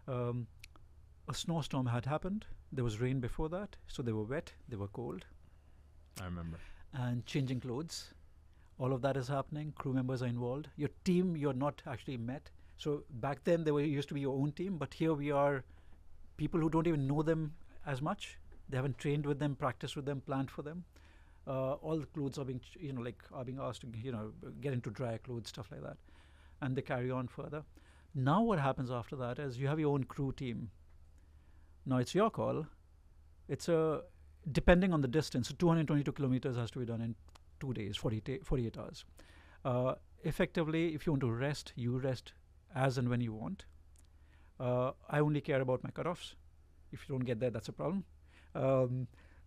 a snowstorm had happened. There was rain before that, so they were wet, they were cold, I remember. and changing clothes. All of that is happening. Crew members are involved. Your team, you're not actually met. So back then, used to be your own team, but here we are, people who don't even know them as much. They haven't trained with them, practiced with them, planned for them. All the clothes are being, are being asked to, get into dry clothes, stuff like that, and they carry on further. Now, what happens after that is you have your own crew team. Now it's your call. It's depending on the distance. So 222 kilometers has to be done in 2 days, 48 hours. Effectively, if you want to rest, you rest as and when you want. I only care about my cutoffs. If you don't get there, that's a problem.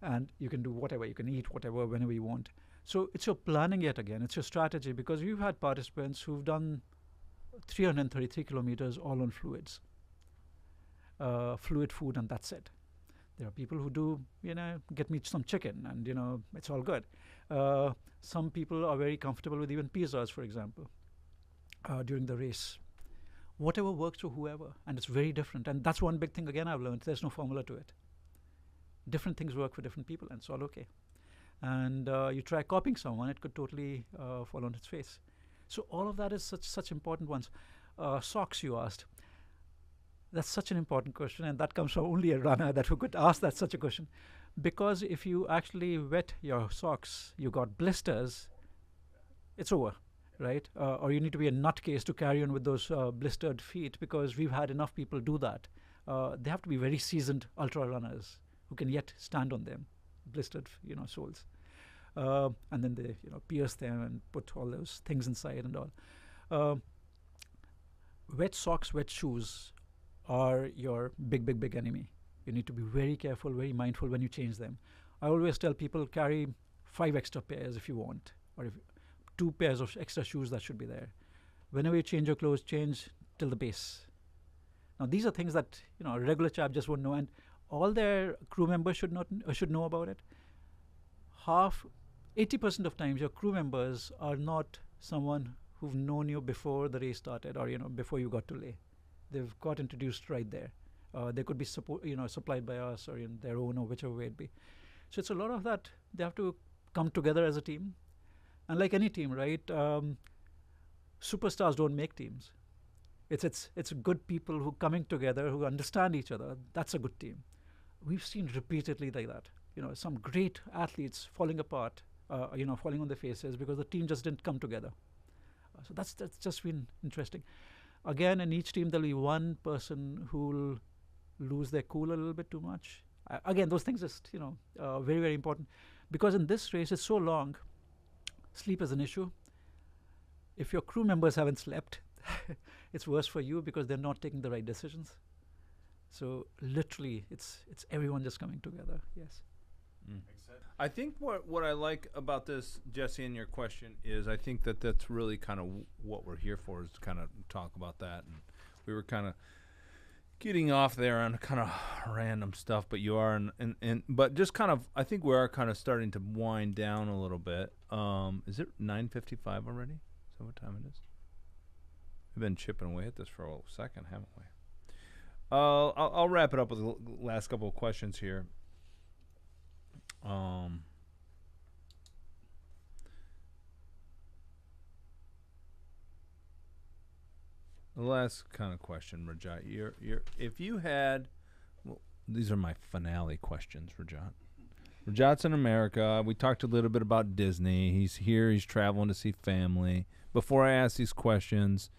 And you can do whatever. You can eat whatever, whenever you want. So it's your planning yet again. It's your strategy, because we've had participants who've done 333 kilometers all on fluids. Fluid food, and that's it. There are people who do, get me some chicken, and, it's all good. Some people are very comfortable with even pizzas, for example, during the race. Whatever works for whoever, and it's very different. And that's one big thing, again, I've learned. There's no formula to it. Different things work for different people, and it's all okay. And you try copying someone, it could totally fall on its face. So all of that is such important ones. Socks, you asked. That's such an important question, and that comes from only a runner that who could ask that such a question. Because if you actually wet your socks, you got blisters, it's over, right? Or you need to be a nutcase to carry on with those blistered feet, because we've had enough people do that. They have to be very seasoned ultra runners who can yet stand on them, blistered, soles. And then they, pierce them and put all those things inside and all. Wet socks, wet shoes are your big enemy. You need to be very careful, very mindful when you change them. I always tell people, carry 5 extra pairs if you want, or 2 pairs of extra shoes that should be there. Whenever you change your clothes, change till the base. Now, these are things that a regular chap just won't know, and all their crew members should know about it. 80% of times, your crew members are not someone who've known you before the race started, or before you got to Leh. They've got introduced right there. They could be supplied by us, or their own, or whichever way it be. So it's a lot of that. They have to come together as a team, and like any team, right? Superstars don't make teams. It's good people who coming together, who understand each other. That's a good team. We've seen repeatedly like that. Some great athletes falling apart, falling on their faces because the team just didn't come together. So that's just been interesting. Again, in each team, there'll be one person who'll lose their cool a little bit too much. Again, those things just, very, very important. Because in this race, it's so long, sleep is an issue. If your crew members haven't slept, it's worse for you, because they're not taking the right decisions. So literally, it's everyone just coming together. Yes. I think what I like about this, Jesse, and your question is, I think that's really kind of what we're here for, is to kind of talk about that and we were kind of getting off there on kind of random stuff, but you are but just kind of, I think we are kind of starting to wind down a little bit. Is it 9:55 already? Is that what time it is? We've been chipping away at this for a second, haven't we? I'll wrap it up with the last couple of questions here. The last kind of question, Rajat. If you had, well, these are my finale questions, Rajat. Rajat's in America. We talked a little bit about Disney. He's here. He's traveling to see family. Before I ask these questions,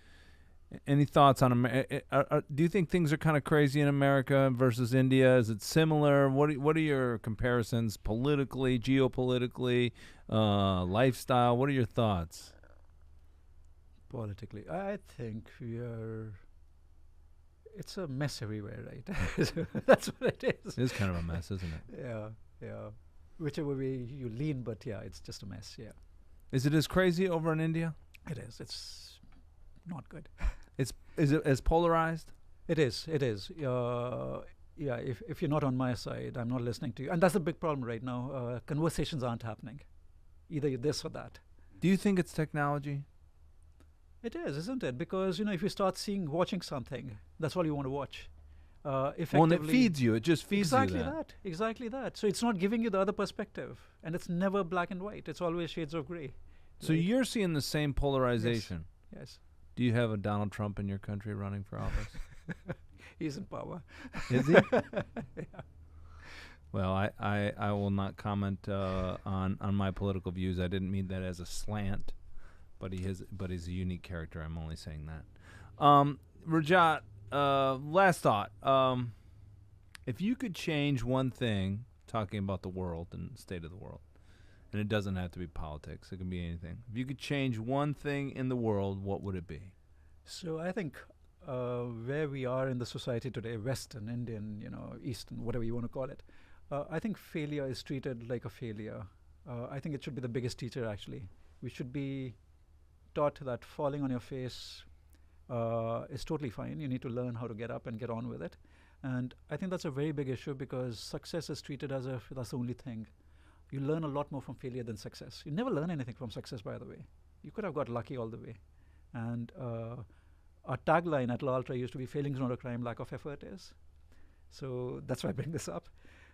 any thoughts on do you think things are kind of crazy in America versus India? Is it similar? What are your comparisons politically, geopolitically, lifestyle? What are your thoughts? Politically, I think it's a mess everywhere, right? That's what it is. It is kind of a mess, isn't it? Yeah. Whichever way you lean, but yeah, it's just a mess, yeah. Is it as crazy over in India? It is. It's not good. Is it as polarized? It is. Yeah, if you're not on my side, I'm not listening to you. And that's a big problem right now. Conversations aren't happening. Either you're this or that. Do you think it's technology? It is, isn't it? Because, if you start watching something, that's all you want to watch. Effectively, Well, and it feeds you. It just feeds exactly you that. Exactly that. So it's not giving you the other perspective. And it's never black and white. It's always shades of gray. So right? You're seeing the same polarization. Yes. Do you have a Donald Trump in your country running for office? He's in power. Is he? Yeah. Well, I will not comment on my political views. I didn't mean that as a slant, but he's a unique character. I'm only saying that. Rajat, last thought. If you could change one thing, talking about the world and the state of the world, and it doesn't have to be politics, it can be anything. If you could change one thing in the world, what would it be? So I think where we are in the society today, Western, Indian, Eastern, whatever you want to call it, I think failure is treated like a failure. I think it should be the biggest teacher, actually. We should be taught that falling on your face is totally fine. You need to learn how to get up and get on with it. And I think that's a very big issue because success is treated as if that's the only thing. You learn a lot more from failure than success. You never learn anything from success, by the way. You could have got lucky all the way. And our tagline at La Ultra used to be, "Failing is not a crime, lack of effort is." So that's why I bring this up.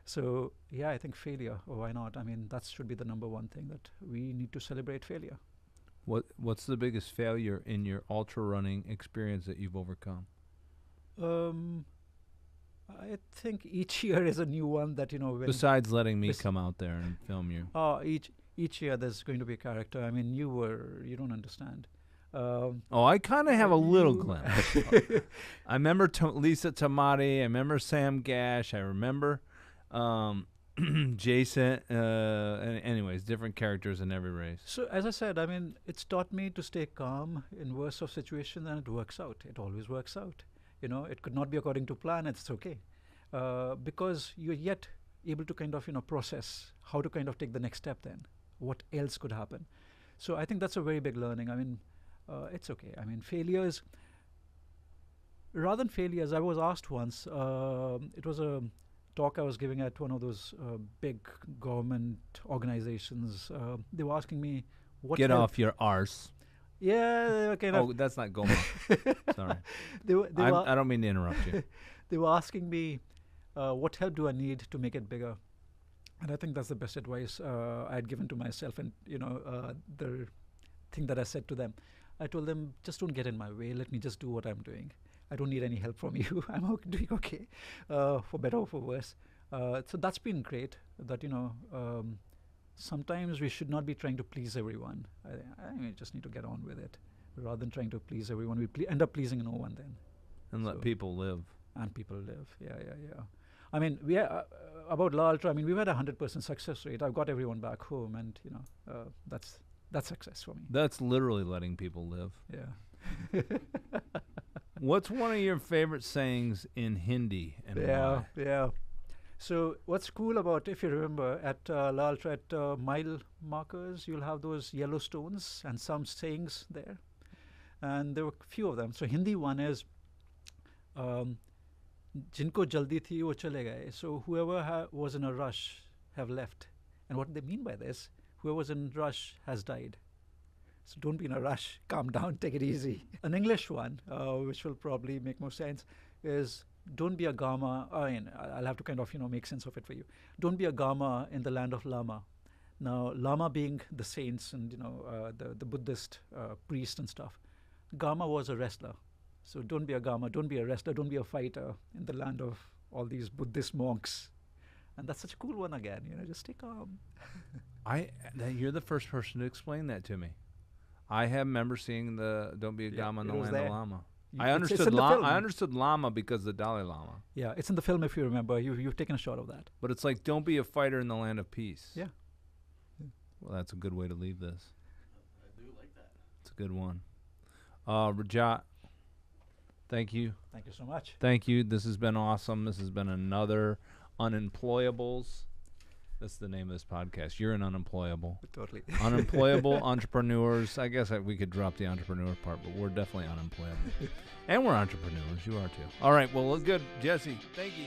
So yeah, I think failure, or why not? I mean, that should be the number one thing, that we need to celebrate failure. What's the biggest failure in your ultra running experience that you've overcome? I think each year is a new one that, when Besides letting me come out there and film you. each year there's going to be a character. I mean, you don't understand. I kind of have a little glimpse. I remember Lisa Tamati. I remember Sam Gash. I remember Jason. Anyways, different characters in every race. So as I said, I mean, it's taught me to stay calm in worst of situations, and it works out. It always works out. It could not be according to plan. It's okay, because you're yet able to kind of process how to kind of take the next step. Then what else could happen? So I think that's a very big learning. I mean, it's okay. I mean, failures. Rather than failures, I was asked once. It was a talk I was giving at one of those big government organizations. They were asking me, "What?" Get off your arse. Yeah. Okay. Oh, that's not Goma. Sorry. I don't mean to interrupt you. They were asking me, what help do I need to make it bigger? And I think that's the best advice I had given to myself. And, the thing that I said to them, I told them, just don't get in my way. Let me just do what I'm doing. I don't need any help from you. I'm doing okay, for better or for worse. So that's been great, that, sometimes we should not be trying to please everyone. I mean, just need to get on with it. Rather than trying to please everyone, we end up pleasing no one then. And let people live. And people live. Yeah. I mean, we are, about La Ultra, I mean, we've had 100% success rate. I've got everyone back home, and, that's success for me. That's literally letting people live. Yeah. What's one of your favorite sayings in Hindi and why? Yeah. So what's cool about, if you remember, at La Ultra, at mile markers, you'll have those yellow stones and some sayings there. And there were a few of them. So Hindi one is, जिनको जल्दी थी वो चले गए. So whoever was in a rush have left. And what they mean by this, whoever was in rush has died. So don't be in a rush. Calm down. Take it easy. An English one, which will probably make more sense, is don't be a Gama. I'll have to kind of make sense of it for you. Don't be a Gama in the land of Lama. Now, Lama being the saints and the Buddhist priest and stuff. Gama was a wrestler. So don't be a Gama. Don't be a wrestler. Don't be a fighter in the land of all these Buddhist monks. And that's such a cool one again. Just stay calm. You're the first person to explain that to me. I remember seeing the "Don't be a Gama in the land of Lama." I understood Lama because of the Dalai Lama. Yeah, it's in the film if you remember. You've taken a shot of that. But it's like, don't be a fighter in the land of peace. Yeah. Well, that's a good way to leave this. I do like that. It's a good one. Rajat, thank you. Thank you so much. Thank you. This has been awesome. This has been another Unemployables. That's the name of this podcast. You're an unemployable. Totally. Unemployable entrepreneurs. I guess we could drop the entrepreneur part, but we're definitely unemployable. And we're entrepreneurs. You are too. All right. Well, good. Jesse, thank you.